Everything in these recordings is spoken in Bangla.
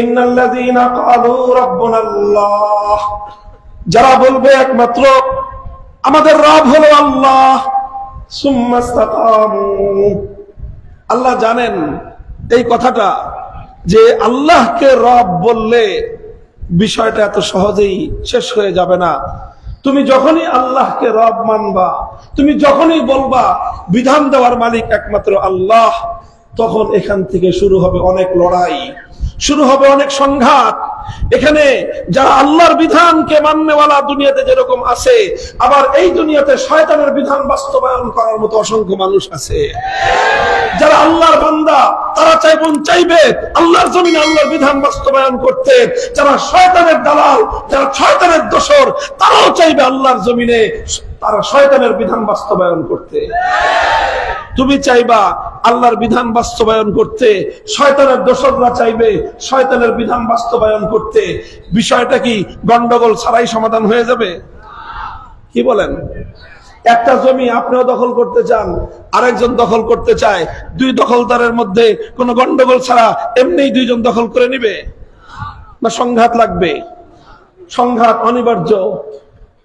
ইন্নাল্লাযীনা ক্বালু রাব্বুনাল্লাহ, যারা বলবে একমাত্র আমাদের রব হলো আল্লাহ, সুম্মা ইসতাকামু, আল্লাহ জানেন এই কথাটা যে আল্লাহকে রব বললে বিষয়টা এত সহজেই শেষ হয়ে যাবে না। তুমি যখনই আল্লাহকে রব মানবা, তুমি যখনই বলবা বিধান দেওয়ার মালিক একমাত্র আল্লাহ, তখন এখান থেকে শুরু হবে অনেক লড়াই, শুরু হবে অনেক সংঘাত। এখানে যারা আল্লাহর বিধানকে মাননেওয়ালা দুনিয়াতে যেরকম আছে, আবার এই দুনিয়াতে শয়তানের বিধান বাস্তবায়ন করার মতো অসংখ্য মানুষ আছে। যারা আল্লাহর বান্দা তারা চাইবে আল্লাহর জমিনে আল্লাহর বিধান বাস্তবায়ন করতে, যারা শয়তানের দালাল, যারা শয়তানের দোসর, তারাও চাইবে আল্লাহর জমিনে তারা শয়তানের বিধান বাস্তবায়ন করতে। তুমি চাইবা আল্লাহর বিধান বাস্তবায়ন করতে, শয়তানের দোসররা চাইবে শয়তানের বিধান বাস্তবায়ন করতে। বিষয়টা কি গন্ডগোল ছাড়াই সমাধান হয়ে যাবে? কি বলেন? একটা জমি আপনিও দখল করতে চান, আরেকজন দখল করতে চায়, দুই দখলদারের মধ্যে কোনো গন্ডগোল ছাড়া এমনিই দুইজন দখল করে নিবে? না সংঘাত লাগবে? সংঘাত অনিবার্য।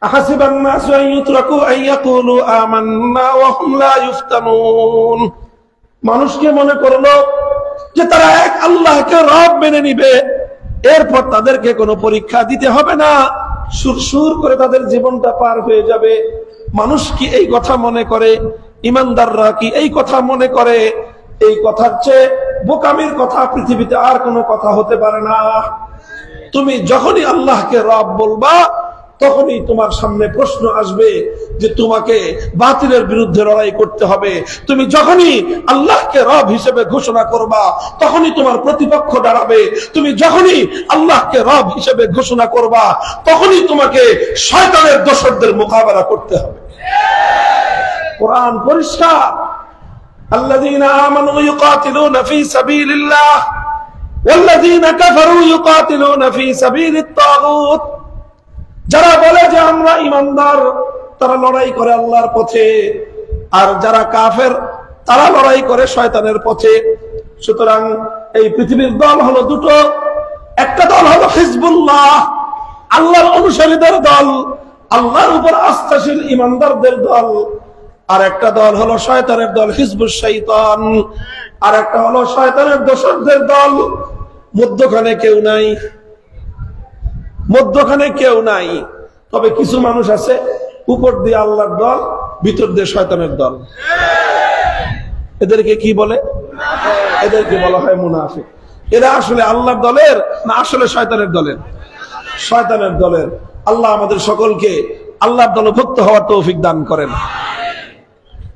আহাসিবান নাসু আন ইউতরাকু আন ইয়াকুলু আমান্না ওয়া হুম লা ইফতানুন, মানুষকে মনে করলো যে তারা এক আল্লাহকে রব মেনে নিবে, এরপর তাদেরকে কোনো পরীক্ষা দিতে হবে না, সুরসুর করে তাদের জীবনটা পার হয়ে যাবে। মানুষ কি এই কথা মনে করে? ইমানদাররা কি এই কথা মনে করে? এই কথার চেয়ে বোকামির কথা পৃথিবীতে আর কোনো কথা হতে পারে না। তুমি যখনই আল্লাহকে রব বলবা, তখনই তোমার সামনে প্রশ্ন আসবে যে তোমাকে বাতিলের বিরুদ্ধে লড়াই করতে হবে। তুমি যখনই আল্লাহকে রব হিসেবে ঘোষণা করবা, তখনই তোমার প্রতিপক্ষ দাঁড়াবে। তুমি যখনই আল্লাহকে রব হিসেবে ঘোষণা করবা, তখনই তোমাকে শয়তানের দোসরদের মোকাবেলা করতে হবে। কোরআন পরিষ্কার, আল্লাযীনা আমানু ইউকাতিলুনা ফী সাবিলিল্লাহ ওয়াল্লাযীনা কাফারু ইউকাতিলুনা ফী সাবিলিত তাগুত। যারা বলে যে আমরা ইমানদার, তারা লড়াই করে আল্লাহর পথে, আর যারা কাফের তারা লড়াই করে শয়তানের পথে। সুতরাং এই পৃথিবীর দল হলো দুটো, একটা দল হলো হিজবুল্লাহ, আল্লাহর অনুসারীদের দল, আল্লাহর উপর আস্থাশীল ইমানদারদের দল, আর একটা দল হলো শয়তানের দল, হিজবুশ শাইতান, আর একটা হলো শয়তানের দোসরদের দল। মধ্যখানে কেউ নাই, মধ্যখানে কেউ নাই। তবে কিছু মানুষ আছে উপর দিয়ে আল্লাহর দল, ভিতর দিয়ে শয়তানের দল। এদেরকে কি বলে? এদেরকে বলা হয় মুনাফিক। এরা আসলে আল্লাহর দলের না আসলে শয়তানের দলের? শয়তানের দলের। আল্লাহ আমাদের সকলকে আল্লাহর দলভুক্ত হওয়ার তৌফিক দান করেন।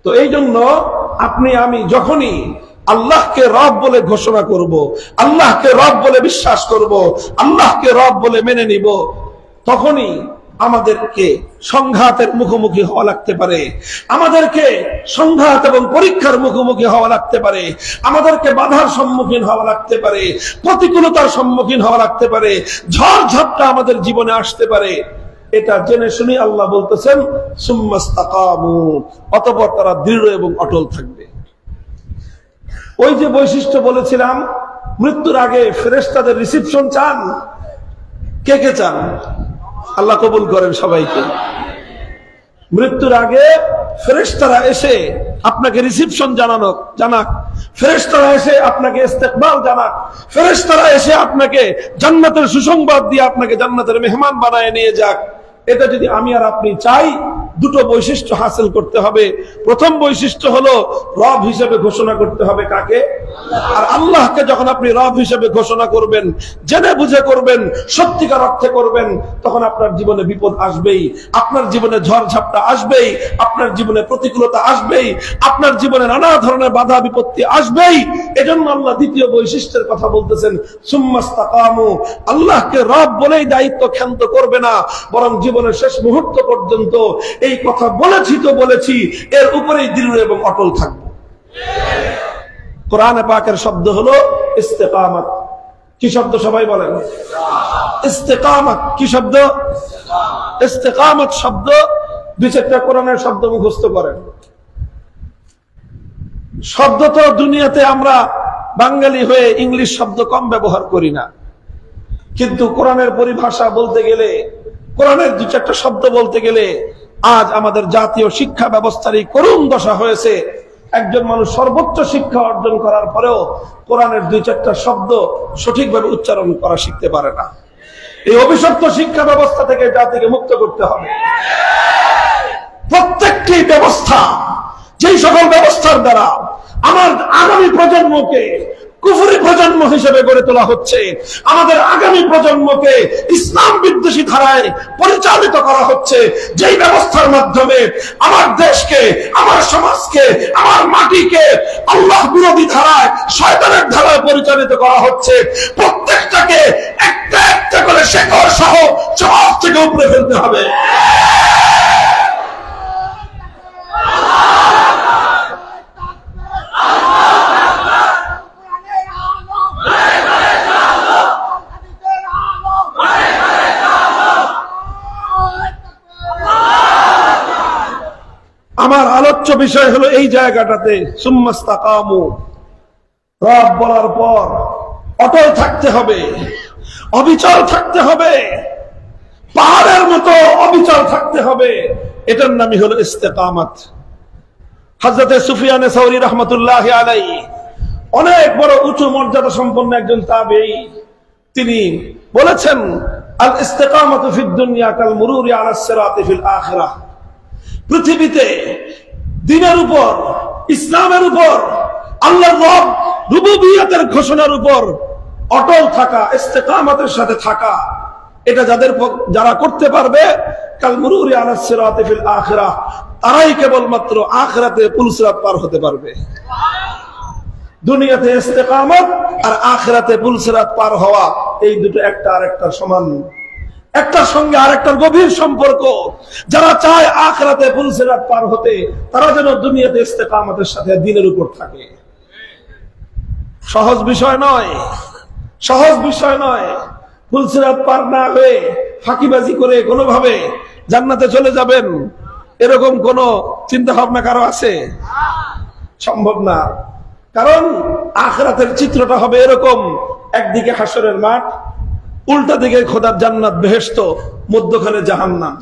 তো এই জন্য আপনি আমি যখনই আল্লাহকে রব বলে ঘোষণা করব, আল্লাহকে রব বলে বিশ্বাস করব, আল্লাহকে রব বলে মেনে নিব, তখনই আমাদেরকে সংঘাতের মুখোমুখি হওয়া লাগতে পারে, আমাদেরকে সংঘাত এবং পরীক্ষার মুখোমুখি হওয়া লাগতে পারে, আমাদেরকে বাধার সম্মুখীন হওয়া লাগতে পারে, প্রতিকূলতার সম্মুখীন হওয়া লাগতে পারে, ঝড় ঝাপটা আমাদের জীবনে আসতে পারে। এটা জেনে শুনে আল্লাহ বলতেছেন সুম্মা ইসতাকামু, অতঃপর তারা দৃঢ় এবং অটল থাকবে। ওই যে বৈশিষ্ট্য বলেছিলাম, মৃত্যুর আগে ফেরেশতাদের রিসিপশন চান। কে কে চান? আল্লাহ কবুল করেন সবাইকে। মৃত্যুর আগে ফেরেশতারা এসে আপনাকে রিসিপশন জানাক, ফেরেশতারা এসে আপনাকে ইস্তেকবাল জানাক, ফেরেশতারা এসে আপনাকে জান্নাতের সুসংবাদ দিয়ে আপনাকে জান্নাতের মেহমান বানায় নিয়ে যাক। এটা যদি আমি আর আপনি চাই, দুটো বৈশিষ্ট্য হাসিল করতে হবে। প্রথম বৈশিষ্ট্য হলো রব হিসেবে ঘোষণা করতে হবে কাকে? আর আল্লাহকে যখন আপনি রব হিসেবে ঘোষণা করবেন, জেনে বুঝে করবেন, সত্যিকার অর্থে করবেন, তখন আপনার জীবনে বিপদ আসবেই, আপনার জীবনে ঝড় ঝাপটা আসবেই, আপনার জীবনে প্রতিকূলতা আসবেই, আপনার জীবনে নানা ধরনের বাধা বিপত্তি আসবেই। এজন্য আল্লাহ দ্বিতীয় বৈশিষ্ট্যের কথা বলতেছেন সুম্মা ইসতাকামু। আল্লাহকে রব বলেই দায়িত্ব ক্ষান্ত করবে না, বরং জীবনের শেষ মুহূর্ত পর্যন্ত এই কথা বলেছি তো বলেছি, এর উপরেই দৃঢ় এবং অটল থাকবো। কোরআনে পাকের শব্দ হলো ইস্তেকামাত। কি শব্দ সবাই বলেন? ইস্তেকামাত। কি শব্দ? ইস্তেকামাত শব্দ। দুই চারটা কোরআনের শব্দ মুখস্থ করেন। শব্দ তো দুনিয়াতে আমরা বাঙালি হয়ে ইংলিশ শব্দ কম ব্যবহার করি না, কিন্তু কোরআনের পরিভাষা বলতে গেলে, কোরআনের দু চারটা শব্দ বলতে গেলে আজ আমাদের জাতীয় শিক্ষা ব্যবস্থার এই করুণ দশা হয়েছে। একজন মানুষ সর্বোচ্চ শিক্ষা অর্জন করার পরেও কোরআনের দুই চারটা শব্দ সঠিকভাবে উচ্চারণ করা শিখতে পারে না। এই অভিশপ্ত শিক্ষা ব্যবস্থা থেকে জাতিকে মুক্ত করতে হবে। প্রত্যেকটি ব্যবস্থা, যেই সকল ব্যবস্থার দ্বারা আমার আগামী প্রজন্মকে কুফরি প্রজন্ম হিসেবে গড়ে তোলা হচ্ছে, আমাদের আগামী প্রজন্মকে ইসলাম বিদ্বেষী ধারায় পরিচালিত করা হচ্ছে, যেই ব্যবস্থার মাধ্যমে আমার দেশকে, আমার সমাজকে, আমার মাটিকে আল্লাহ বিরোধী ধারায়, শয়তানের ধারায় পরিচালিত করা হচ্ছে, প্রত্যেকটাকে একটা একটা করে শেকড় সহ সমাজ থেকে উপরে ফেলতে হবে। আমার আলোচ্য বিষয় হলো এই জায়গাটাতে সুম্মাস্তাকামু, রব বলার পর অটল থাকতে হবে, অবিচল থাকতে হবে, পাহাড়ের মতো অবিচল থাকতে হবে। এটার নামই হলো ইস্তেকামত। হযরতে সুফিয়ানে সাউরি রাহমাতুল্লাহি আলাইহি অনেক বড় উঁচু মর্যাদা সম্পন্ন একজন তাবেঈ, তিনি বলেছেন আল ইস্তিকামাতু ফিদ দুনিয়া কাল মুরুরি আলাস সিরাতি ফিল আখিরাহ। পৃথিবীতে দ্বীনের উপর, ইসলামের উপর, আল্লাহর রব রুবুবিয়তের ঘোষণার উপর অটল থাকা, ইস্তিকামতের সাথে থাকা, এটা যারা করতে পারবে কাল মুরুরি আলাস সিরাতি ফিল আখিরাহ, তারাই কেবলমাত্র আখিরাতে পুলসিরাত পার হতে পারবে। দুনিয়াতে ইস্তিকামত আর আখিরাতে পুলসিরাত পার হওয়া, এই দুটো একটা আরেকটার সমান, একটার সঙ্গে আরেকটার গভীর সম্পর্ক। যারা চায় আখিরাতে পুলসিরাত পার হতে, তারা যেন দুনিয়াতে ইস্তিকামতের সাথে দ্বীনের উপর থাকে। সহজ বিষয় নয়, সহজ বিষয় নয়। পুলসিরাত পার না হয়ে ফাঁকিবাজি করে কোনোভাবে জান্নাতে চলে যাবেন, এরকম কোন চিন্তা ভাবনা কারো আছে? সম্ভব না। কারণ আখিরাতের চিত্রটা হবে এরকম, একদিকে হাসরের মাঠ, উল্টা দিকে খোদার জান্নাত বেহেশত, মধ্যখানে জাহান্নাম।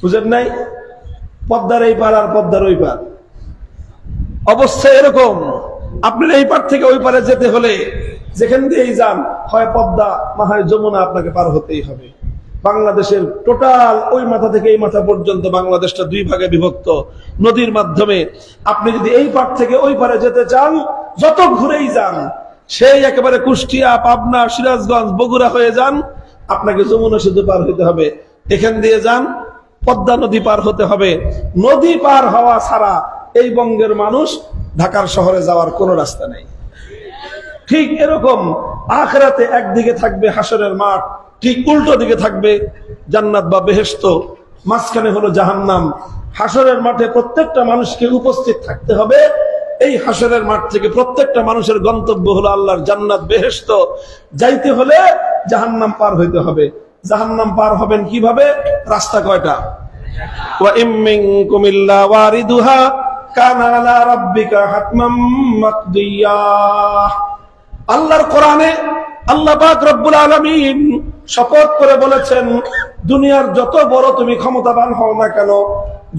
বুঝেন নাই? পদ্মার এই পার আর পদ্মার ওই পার, অবস্থা এরকম। আপনার এই পার থেকে ওই পারে যেতে হলে যেখান দিয়েই যান, হয় পদ্মা না হয় যমুনা, আপনাকে পার হতেই হবে। বাংলাদেশের টোটাল ওই মাথা থেকে এই মাথা পর্যন্ত বাংলাদেশটা দুই ভাগে বিভক্ত নদীর মাধ্যমে। আপনি যদি এই পার থেকে ওই পারে যেতে চান, যত ঘুরেই যান, সেই একেবারে কুষ্টিয়া, পাবনা, সিরাজগঞ্জ, বগুড়া হয়ে যান, আপনাকে যমুনা সেতু পার হতে হবে। এখান দিয়ে যান, পদ্মা নদী পার হতে হবে। নদী পার হওয়া ছাড়া এই বঙ্গের মানুষ ঢাকার শহরে যাওয়ার কোনো রাস্তা নেই। ঠিক এরকম আখিরাতে একদিকে থাকবে হাসরের মাঠ, ঠিক উল্টো দিকে থাকবে জান্নাত বা বেহেশত, মাঝখানে হলো জাহান্নাম। হাসরের মাঠে প্রত্যেকটা মানুষকে উপস্থিত থাকতে হবে। এই হাসরের মাঠ থেকে প্রত্যেকটা মানুষের গন্তব্য হলো আল্লাহর জান্নাত বেহেশত। যাইতে হলে জাহান্নাম পার হইতে হবে। জাহান্নাম পার হবেন কিভাবে? রাস্তা কয়টা? ওয়া ইম মিনকুম ইল্লা ওয়ারিদুহা কানা আলা রাব্বিকা হাতমান মাকদিয়া। আল্লাহর কোরআনে আল্লাহ পাক রব্বুল আলামিন শপথ করে বলেছেন, দুনিয়ার যত বড় তুমি ক্ষমতাবান হও না কেন,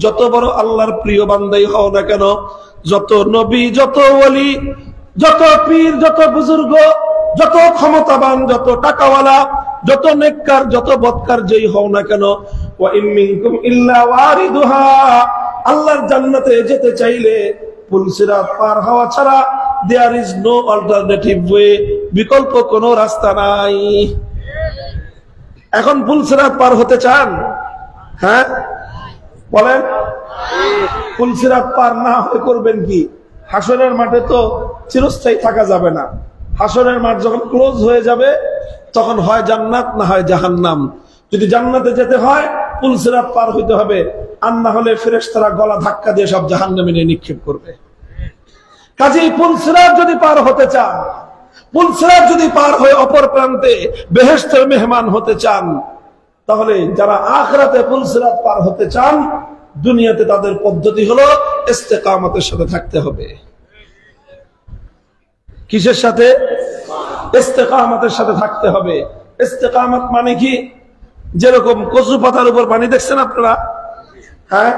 যত বড় আল্লাহর প্রিয় বান্দাই হও না কেন, যত নবী, যত ওলি, যত পীর, যত বুজুর্গ, যত ক্ষমতাবান, যত টাকাওয়ালা, যত নেককার, যত বদকার যেই হও না কেন, ওয়া ইম মিনকুম ইল্লা ওয়ারিদুহা, আল্লাহর জান্নাতে যেতে চাইলে পুলসিরাত পার হওয়া ছাড়া there is no alternative way, বিকল্প কোনো রাস্তা নাই। এখন পুলসিরাত পার হতে চান? হ্যাঁ বলেন। পুলসিরাত পার না হয়ে করবেন কি? হাসরের মাঠে তো চিরস্থায়ী থাকা যাবে না। হাসরের মাঠ যখন ক্লোজ হয়ে যাবে, তখন হয় জান্নাত না হয় জাহান্নাম। যদি জান্নাতে যেতে হয় পুলসিরাত পার হইতে হবে, আর না হলে ফেরেশতারা গলা ধাক্কা দিয়ে সব জাহান্নামে নিয়ে নিক্ষেপ করবে। কাজেই পুলসিরাত যদি পার হতে চান, পুলসিরাত যদি পার হয়ে অপর প্রান্তে বেহেশতের মেহমান হতে চান, তাহলে যারা আখিরাতে পুলসিরাত পার হতে চান, দুনিয়াতে তাদের পদ্ধতি হলো ইস্তেকামতের সাথে থাকতে হবে। কিসের সাথে? ইস্তেকামতের সাথে থাকতে হবে। ইস্তেকামত মানে কি? যেরকম কচু পাতার উপর পানি দেখছেন আপনারা, হ্যাঁ,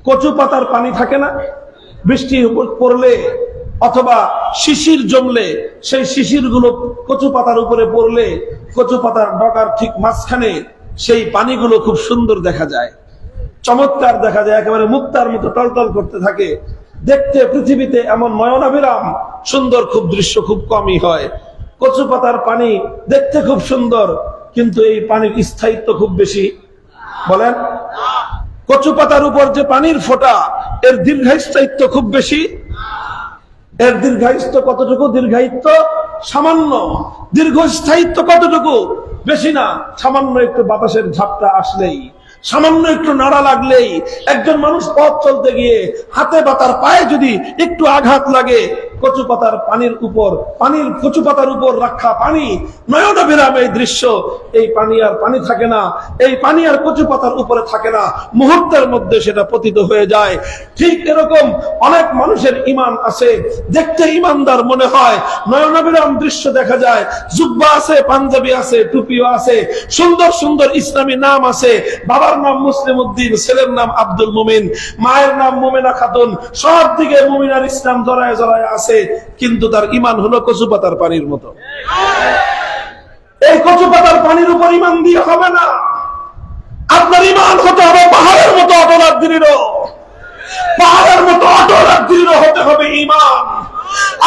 কচু পাতার পানি থাকে না, বৃষ্টি পড়লে অথবা শিশির জমলে সেই শিশির গুলো কচু পাতার উপরে পড়লে কচু পাতার ডগার ঠিক মাঝখানে সেই পানিগুলো খুব সুন্দর দেখা যায়, চমৎকার দেখা যায়, একেবারে মুক্তার মতো টলটল করতে থাকে। দেখতে পৃথিবীতে এমন নয়নাভিরাম সুন্দর খুব দৃশ্য খুব কমই হয়। কচু পাতার পানি দেখতে খুব সুন্দর, কিন্তু এই পানির স্থায়িত্ব খুব বেশি। বলেন, কচু পাতার উপর যে পানির ফোঁটা, এর দীর্ঘস্থায়িত্ব খুব বেশি। এর দীর্ঘায়িত্ব কতটুকু? দীর্ঘায়িত্ব সামান্য। দীর্ঘস্থায়িত্ব কতটুকু? বেশি না, সামান্য একটু বাতাসের ঝাপটা আসলেই, সামান্য একটু নাড়া লাগলেই, একজন মানুষ পথ চলতে গিয়ে হাতে বা তার পায়ে যদি একটু আঘাত লাগে, কচু পাতার পানির উপর, পানির কচু পাতার উপর রাখা পানি, নয়নাভিরাম এই দৃশ্য, এই পানি আর পানি থাকে না, এই পানি আর কচু পাতার উপরে থাকে না, মুহূর্তের মধ্যে সেটা পতিত হয়ে যায়। ঠিক এরকম অনেক মানুষের ঈমান আছে, দেখতে ঈমানদার মনে হয়, নয়নাভিরাম দৃশ্য দেখা যায়, জুব্বা আছে, পাঞ্জাবি আছে, টুপিও আছে, সুন্দর সুন্দর ইসলামী নাম আছে, বাবার নাম মুসলিম উদ্দিন, ছেলের নাম আব্দুল মুমিন, মায়ের নাম মুমিনা খাতুন, সব দিকে মুমিন আর ইসলাম জড়ায় জড়ায় আছে, কিন্তু তার ঈমান হলো কচু পাতার পানির মতো। এই কচু পাতার পানির উপর ঈমান দিয়ে হবে না, আপনার ঈমান হতে হবে পাহাড়ের মতো অটল আর দৃঢ়। পাহাড়ের মতো অটল আর দৃঢ় হতে হবে ঈমান।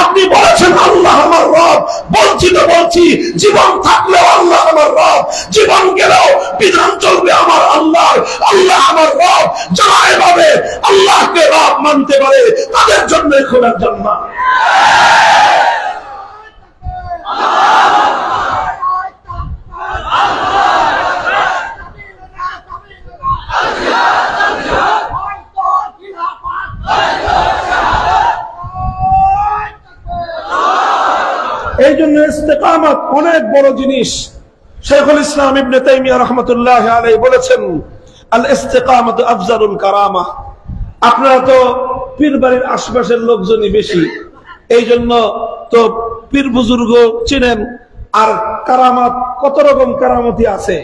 আপনি বলেছেন আল্লাহ আমার রব, বলছি তো বলছি, জীবন থাকলেও আল্লাহ আমার রব, জীবন গেলেও বিধান চলবে আমার আল্লাহ। আল্লাহ আমার রব, যারা এভাবে আল্লাহকে রব মানতে পারে তাদের জন্য খোদার জন্য। এই জন্য ইস্তেকামত অনেক বড় জিনিস। শাইখুল ইসলাম ইবনে তাইমিয়া রাহমাতুল্লাহ আলাইহি বলেছেন, আল ইস্তেকামাতু আফজালুল কারামা। আপনারা তো পীর বাড়ির আশপাশের লোকজনই বেশি, এই জন্য তো পীর বুজুর্গ চিনেন, আর কারামাত কত রকম কারামতি আছে।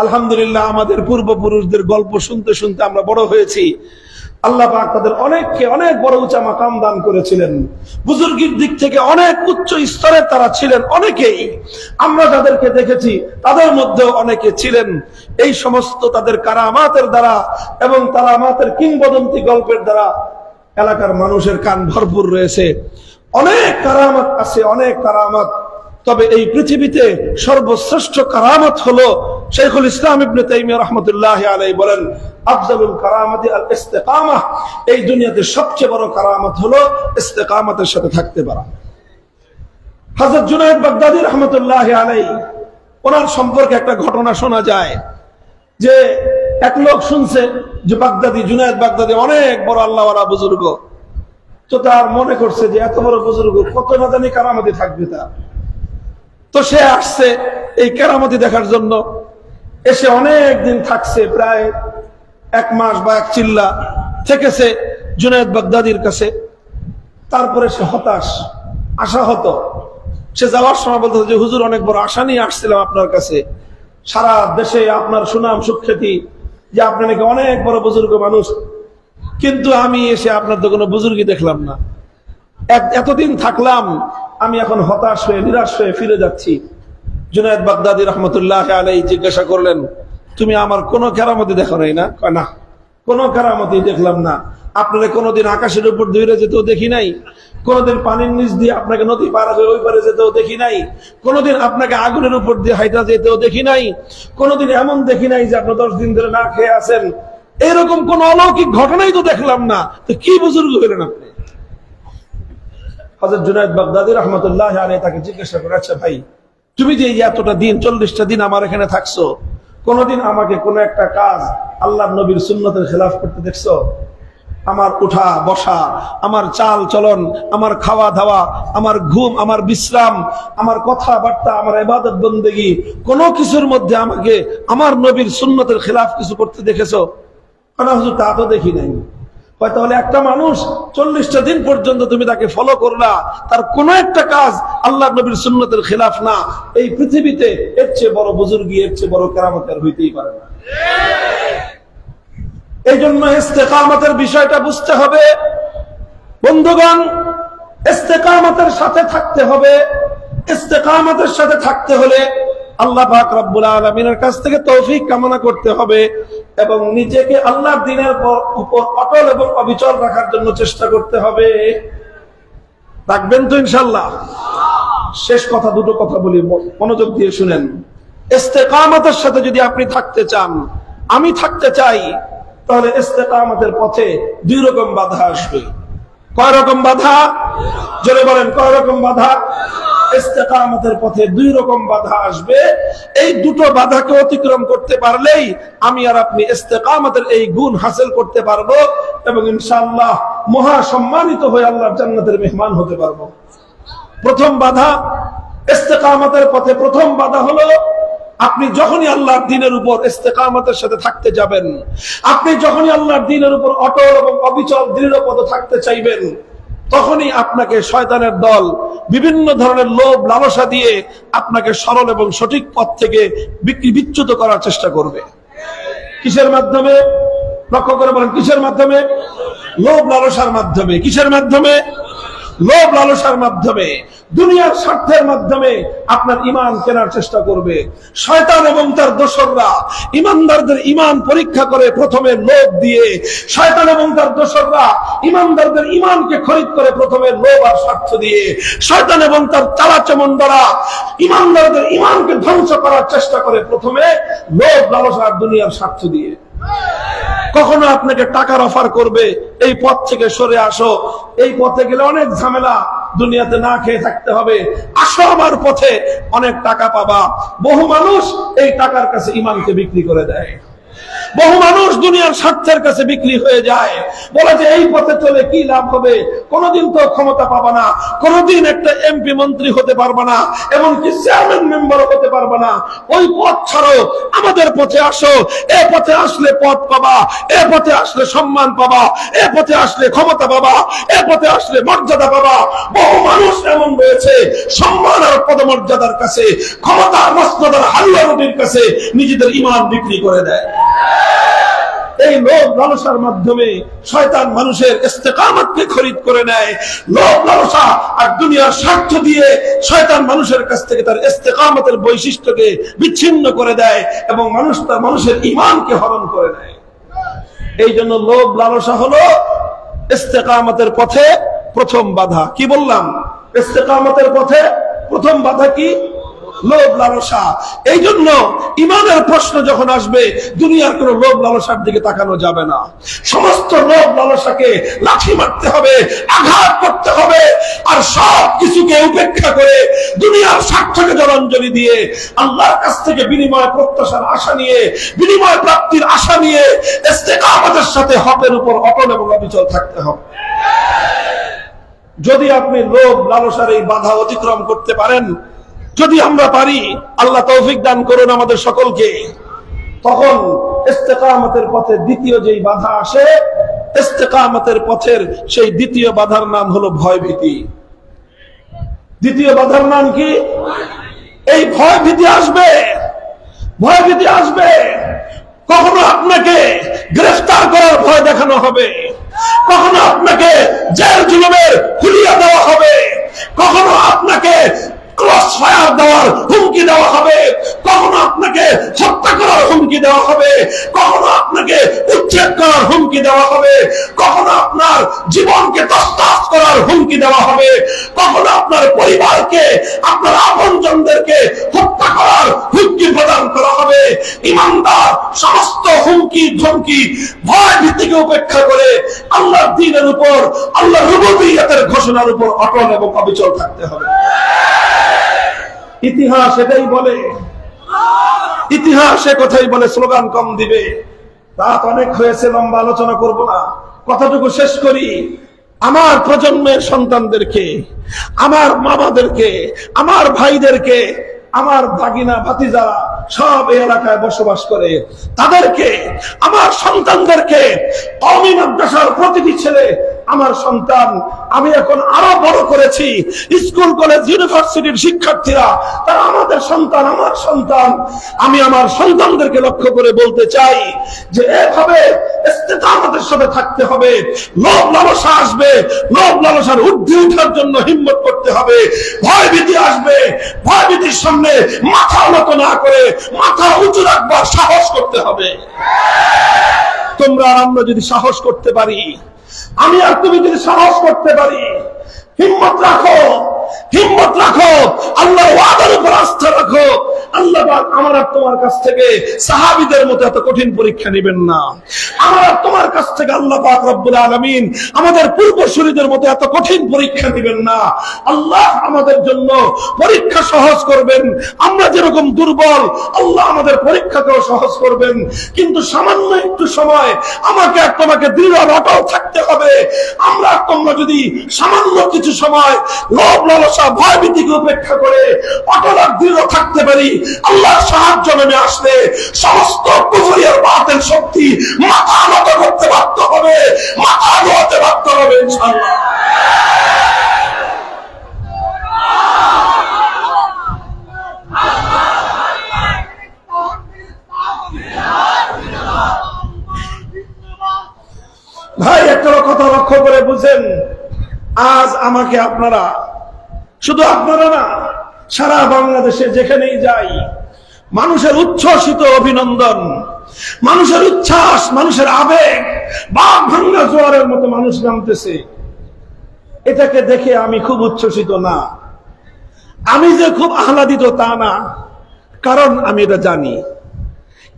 আলহামদুলিল্লাহ, আমাদের পূর্বপুরুষদের গল্প শুনতে শুনতে আমরা বড় হয়েছি। আল্লাহ পাক তাদের অনেককে অনেক বড় উঁচা মাকাম দান করেছিলেন, বুজুর্গির দিক থেকে অনেক উচ্চ স্তরের তারা ছিলেন। অনেকেই আমরা যাদেরকে দেখেছি তাদের মধ্যেও অনেকে ছিলেন এই সমস্ত তাদের কারামাতের দ্বারা এবং কারামাতের কিংবদন্তি গল্পের দ্বারা এলাকার মানুষের কান ভরপুর রয়েছে। অনেক কারামাত আছে, অনেক কারামাত। তবে এই পৃথিবীতে সর্বশ্রেষ্ঠ কারামত হলো, শাইখুল ইসলাম ইবনে তাইমিয়া রাহমাতুল্লাহ আলাইহি বলেন, আফজালুল কারামাতি আল ইস্তিকামাহ। এই দুনিয়াতে সবচেয়ে বড় কারামত হলো ইস্তিকামতের সাথে থাকতে পারা। হযরত জুনায়েদ বাগদাদী রাহমাতুল্লাহ আলাইহি, ওনার সম্পর্কে একটা ঘটনা শোনা যায় যে এক লোক শুনছে যে বাগদাদী, জুনায়েদ বাগদাদী অনেক বড় আল্লাহওয়ালা বুজুর্গ। তো তার মনে করছে যে এত বড় বুজুর্গ, কত না জানি কারামতি থাকবে তার। তো সে আসছে এই কেরামতি দেখার জন্য। এসে অনেক দিন থাকছে, প্রায় 1 মাস বা 1 চিল্লা থেকেছে জুনায়েদ বাগদাদীর কাছে। তারপরে সে হতাশ, আশাহত। সে যাওয়ার সময় বলতে যে হুজুর, অনেক বড় আশা নিয়ে আসছিলাম আপনার কাছে, সারা দেশে আপনার সুনাম সুখ্যাতি যে আপনি নাকি অনেক বড় বুজুর্গ মানুষ, কিন্তু আমি এসে আপনার তো কোনো বুজুর্গি দেখলাম না। এতদিন থাকলাম, আমি এখন হতাশ হয়ে নিরাশ হয়ে ফিরে যাচ্ছি। জুনায়েদ বাগদাদী রাহমাতুল্লাহ আলাইহি জিজ্ঞাসা করলেন, তুমি আমার কোনো কেরামতি দেখো নাই না? না, কোনো কেরামতি দেখলাম না। আপনারা কোনোদিন আকাশের উপর দৌড়ে যেতেও দেখি নাই, কোনোদিন পানির নিচ দিয়ে আপনাকে নদী পার হয়ে ওই পারে যেতেও দেখি নাই, কোনোদিন আপনাকে আগুনের উপর দিয়ে হাইটা যেতেও দেখি নাই, কোনোদিন এমন দেখি নাই যে আপনি 10 দিন ধরে না খেয়ে আছেন। এরকম কোন অলৌকিক ঘটনাই তো দেখলাম না, তো কি বুজুর্গ হলেন আপনি? হযরত জুনায়েদ বাগদাদী রাহমাতুল্লাহ আলাইহি তাকে জিজ্ঞাসা করে, আচ্ছা ভাই, তুমি যে এতটা দিন, 40টা দিন আমার এখানে থাকছো, কোনদিন আমাকে কোন একটা কাজ আল্লাহর নবীর সুন্নতের খেলাফ করতে দেখছো? আমার উঠা বসা, আমার চাল চলন, আমার খাওয়া দাওয়া, আমার ঘুম, আমার বিশ্রাম, আমার কথাবার্তা, আমার ইবাদত বন্দেগী, কোনো কিছুর মধ্যে আমাকে আমার নবীর সুন্নতের খেলাফ কিছু করতে দেখেছো? না হুজুর, তা তো দেখি নাই। তাহলে একটা মানুষ 40টা দিন পর্যন্ত তুমি তাকে ফলো করলা, তার কোন একটা কাজ আল্লাহ নবীর সুন্নতের খেলাফ না, এই পৃথিবীতে এর চেয়ে বড় বুজুর্গি, এর চেয়ে বড় কেরামত আর হইতেই পারে না। এই জন্য ইস্তেকামতের বিষয়টা বুঝতে হবে বন্ধুগণ। ইস্তেকামতের সাথে থাকতে হবে। ইস্তেকামতের সাথে থাকতে হলে আল্লাহ পাক রব্বুল আলামিনের কাছ থেকে তৌফিক কামনা করতে হবে এবং নিজেকে আল্লাহর দ্বীনের উপর অটল এবং অবিচল রাখার জন্য চেষ্টা করতে হবে। রাখবেন তো ইনশাআল্লাহ? শেষ কথা, দুটো কথা বলি, মনোযোগ দিয়ে শুনেন। ইস্তেকামতের সাথে যদি আপনি থাকতে চান, আমি থাকতে চাই, তাহলে ইস্তেকামতের পথে দুই রকম বাধা আসবে। কয় রকম বাধা? জোরে বলেন, কয় রকম বাধা? ইস্তেকামতের পথে দুই রকম বাধা আসবে। এই দুটো বাধাকে অতিক্রম করতে পারলেই আমি আর আপনি ইস্তেকামতের এই গুণ হাসিল করতে পারবো এবং ইনশাআল্লাহ মহা সম্মানিত হয়ে আল্লাহর জান্নাতের মেহমান হতে পারবো। প্রথম বাধা ইস্তেকামতের পথে, প্রথম বাধা হলো আপনি যখনই আল্লাহর দ্বীনের উপর ইস্তেকামতের সাথে থাকতে যাবেন, আপনি যখনই আল্লাহর দ্বীনের উপর অটল এবং অবিচল দৃঢ়পদ থাকতে চাইবেন, তখনই আপনাকে শয়তানের দল বিভিন্ন ধরনের লোভ লালসা দিয়ে আপনাকে সরল এবং সঠিক পথ থেকে বিচ্যুত করার চেষ্টা করবে। কিসের মাধ্যমে? লক্ষ্য করে বলেন, কিসের মাধ্যমে? লোভ লালসার মাধ্যমে। কিসের মাধ্যমে? লোভ লালসার মাধ্যমে, দুনিয়ার স্বার্থের মাধ্যমে আপনার ঈমান কেনার চেষ্টা করবে। শয়তান এবং তার দোসররা ঈমানদারদের ঈমান পরীক্ষা করে প্রথমে লোভ দিয়ে, শয়তান এবং তার দোসররা ঈমানদারদের ঈমানকে খরিদ করে প্রথমে লোভ আর স্বার্থ দিয়ে, শয়তান এবং তার চালাচামুন্ডারা ঈমানদারদের ঈমানকে ধ্বংস করার চেষ্টা করে প্রথমে লোভ লালসা আর দুনিয়ার স্বার্থ দিয়ে। কখনো আপনাকে টাকার অফার করবে, এই পথ থেকে সরে আসো, এই পথে গেলে অনেক ঝামেলা, দুনিয়াতে না খেয়ে থাকতে হবে, আসো আমার পথে, অনেক টাকা পাবা। বহু মানুষ এই টাকার কাছে ঈমানকে বিক্রি করে দেয়। বহু মানুষ দুনিয়ার স্বার্থের কাছে বিক্রি হয়ে যায়, বলে যে এই পথে চলে কি লাভ হবে, কোনদিন তো ক্ষমতা পাবা না, কোনদিন একটা এমপি মন্ত্রী হতে পারবা না, এমনকি চেয়ারম্যান মেম্বারও হতে পারবা না, ওই পথ ছাড়ো, আমাদের পথে আসো, এ পথে আসলে পথ পাবা, এ পথে আসলে সম্মান পাবা, এ পথে আসলে ক্ষমতা পাবা, এ পথে আসলে মর্যাদা পাবা। বহু মানুষ এমন রয়েছে সম্মান আর পদমর্যাদার কাছে, ক্ষমতা আর মর্যাদার হালুয়া রুটির কাছে নিজেদের ঈমান বিক্রি করে দেয়। এই লোভ লালসার মাধ্যমে শয়তান মানুষের ইস্তেকামতকে খরিদ করে নেয়। লোভ লালসা আর দুনিয়ার স্বার্থ দিয়ে শয়তান মানুষের কাছ থেকে তার ইস্তেকামতের বৈশিষ্ট্যকে বিচ্ছিন্ন করে দেয় এবং মানুষের ঈমানকে হরণ করে নেয়। এই জন্য লোভ লালসা হলো ইস্তেকামতের পথে প্রথম বাধা। কি বললাম? ইস্তেকামতের পথে প্রথম বাধা কি? লোভ লালসা। এই জন্য ঈমানের প্রশ্ন যখন আসবে, দুনিয়ার কোন লোভ লালসার দিকে তাকানো যাবে না। সমস্ত লোভ লালসাকে লাঠি মারতে হবে, আঘাত করতে হবে, আর সব কিছুকে উপেক্ষা করে দুনিয়ার স্বার্থকে জলাঞ্জলি দিয়ে আল্লাহর কাছ থেকে বিনিময় প্রত্যাশার আশা নিয়ে, বিনিময় প্রাপ্তির আশা নিয়ে ইস্তেকামতের সাথে হকের উপর অটল এবং অবিচল থাকতে হবে। যদি আপনি লোভ লালসার এই বাধা অতিক্রম করতে পারেন, যদি আমরা পারি, আল্লাহ তৌফিক দান করুন আমাদের সকলকে, তখন ইস্তেকামতের পথে দ্বিতীয় যেই বাধা আসে, ইস্তেকামতের পথের সেই দ্বিতীয় বাধার নাম হলো ভয়ভীতি। দ্বিতীয় বাধার নাম কি? এই ভয়ভীতি আসবে। ভয়ভীতি আসবে। কখনো আপনাকে গ্রেফতার করার ভয় দেখানো হবে, কখনো আপনাকে জেল জুলুমের হুলিয়া দেওয়া হবে, কখনো আপনাকে ক্রস ফায়ার দেওয়ার হুমকি দেওয়া হবে, কখনো আপনাকে হত্যা করার হুমকি দেওয়া হবে, কখনো আপনাকে উচ্ছেদ করার হুমকি দেওয়া হবে, কখনো আপনার জীবনকে তছনছ করার হুমকি দেওয়া হবে, কখনো আপনার পরিবারকে, আপনার আপনজনদেরকে হত্যা করার হুমকি প্রদান করা হবে। ঈমানদার সমস্ত হুমকি ধমকি ভয় ভীতিকে উপেক্ষা করে আল্লাহর দ্বীনের উপর, আল্লাহর রুবুবিয়্যতের ঘোষণার উপর অটল এবং অবিচল থাকতে হবে। ইতিহাস এটাই বলে, ইতিহাস কথাই বলে, স্লোগান কম দিবে। রাত অনেক হয়েছে, লম্বা আলোচনা করব না, কথাটুকু শেষ করি। আমার প্রজন্মের সন্তানদেরকে, আমার মামাদেরকে, আমার ভাইদেরকে আমার ভাগিনা ভাতিজারা সব এই এলাকায় বসবাস করে, তাদেরকে আমার সন্তানদেরকে কওমি মাদ্রাসার প্রতিটি ছেলে আমার সন্তান। আমি এখন আরো বড় করেছি, স্কুল কলেজ ইউনিভার্সিটির শিক্ষার্থীরা তারা আমাদের সন্তান, আমার সন্তান। আমি আমার সন্তানদেরকে লক্ষ্য করে বলতে চাই যে এভাবে ইস্তেকামতের সাথে থাকতে হবে। লোভ লালসা আসবে, লোভ লালসার ঊর্ধ্বে ওঠার জন্য হিম্মত করতে হবে। ভয় ভীতি আসবে, ভয় ভীতির সামনে মাথা নত না করে মাথা উঁচু রাখবার সাহস করতে হবে। তোমরা আর আমরা যদি সাহস করতে পারি, আমি আর তুমি যদি সাহস করতে পারি, হিম্মত রাখো, হিম্মত রাখো, আল্লাহর ওয়াদার উপর আস্থা রাখো, আল্লাহ পাক আমার আর তোমার কাছ থেকে সাহাবীদের মতো এত কঠিন পরীক্ষা নেবেন না। আমার আর তোমার কাছ থেকে আল্লাহ পাক রব্বুল আলামিন আমাদের পূর্বসূরীদের মতো এত কঠিন পরীক্ষা নেবেন না। আল্লাহ আমাদের জন্য পরীক্ষা সহজ করবেন। আমরা যেরকম দুর্বল, আল্লাহ আমাদের পরীক্ষাকেও সহজ করবেন। কিন্তু সামান্য একটু সময় আমাকে আর তোমাকে দৃঢ় অটল থাকতে হবে। আমরা তোমরা যদি সামান্য কিছু সময় লোভ লালসা ভয় ভীতিকে উপেক্ষা করে অটল আর দৃঢ় থাকতে পারি, আল্লাহর সাহায্য নেমে আসলে সমস্ত কুফরি আর বাতিল শক্তি মাথা নত করতে বাধ্য হবে, মাথা নোয়াতে বাধ্য হবে ইনশাআল্লাহ। ভাই একটা কথা লক্ষ্য করে বুঝেন, আজ আমাকে আপনারা, শুধু আপনারা না, সারা বাংলাদেশে যেখানেই যাই মানুষের উচ্ছ্বসিত অভিনন্দন, মানুষের উচ্ছ্বাস, মানুষের আবেগ, বাঘ ভাঙ্গা জোয়ারের মতো মানুষ নামতেছে। এটাকে দেখে আমি খুব উচ্ছ্বসিত না, আমি যে খুব আহ্লাদিত তা না, কারণ আমি এটা জানি।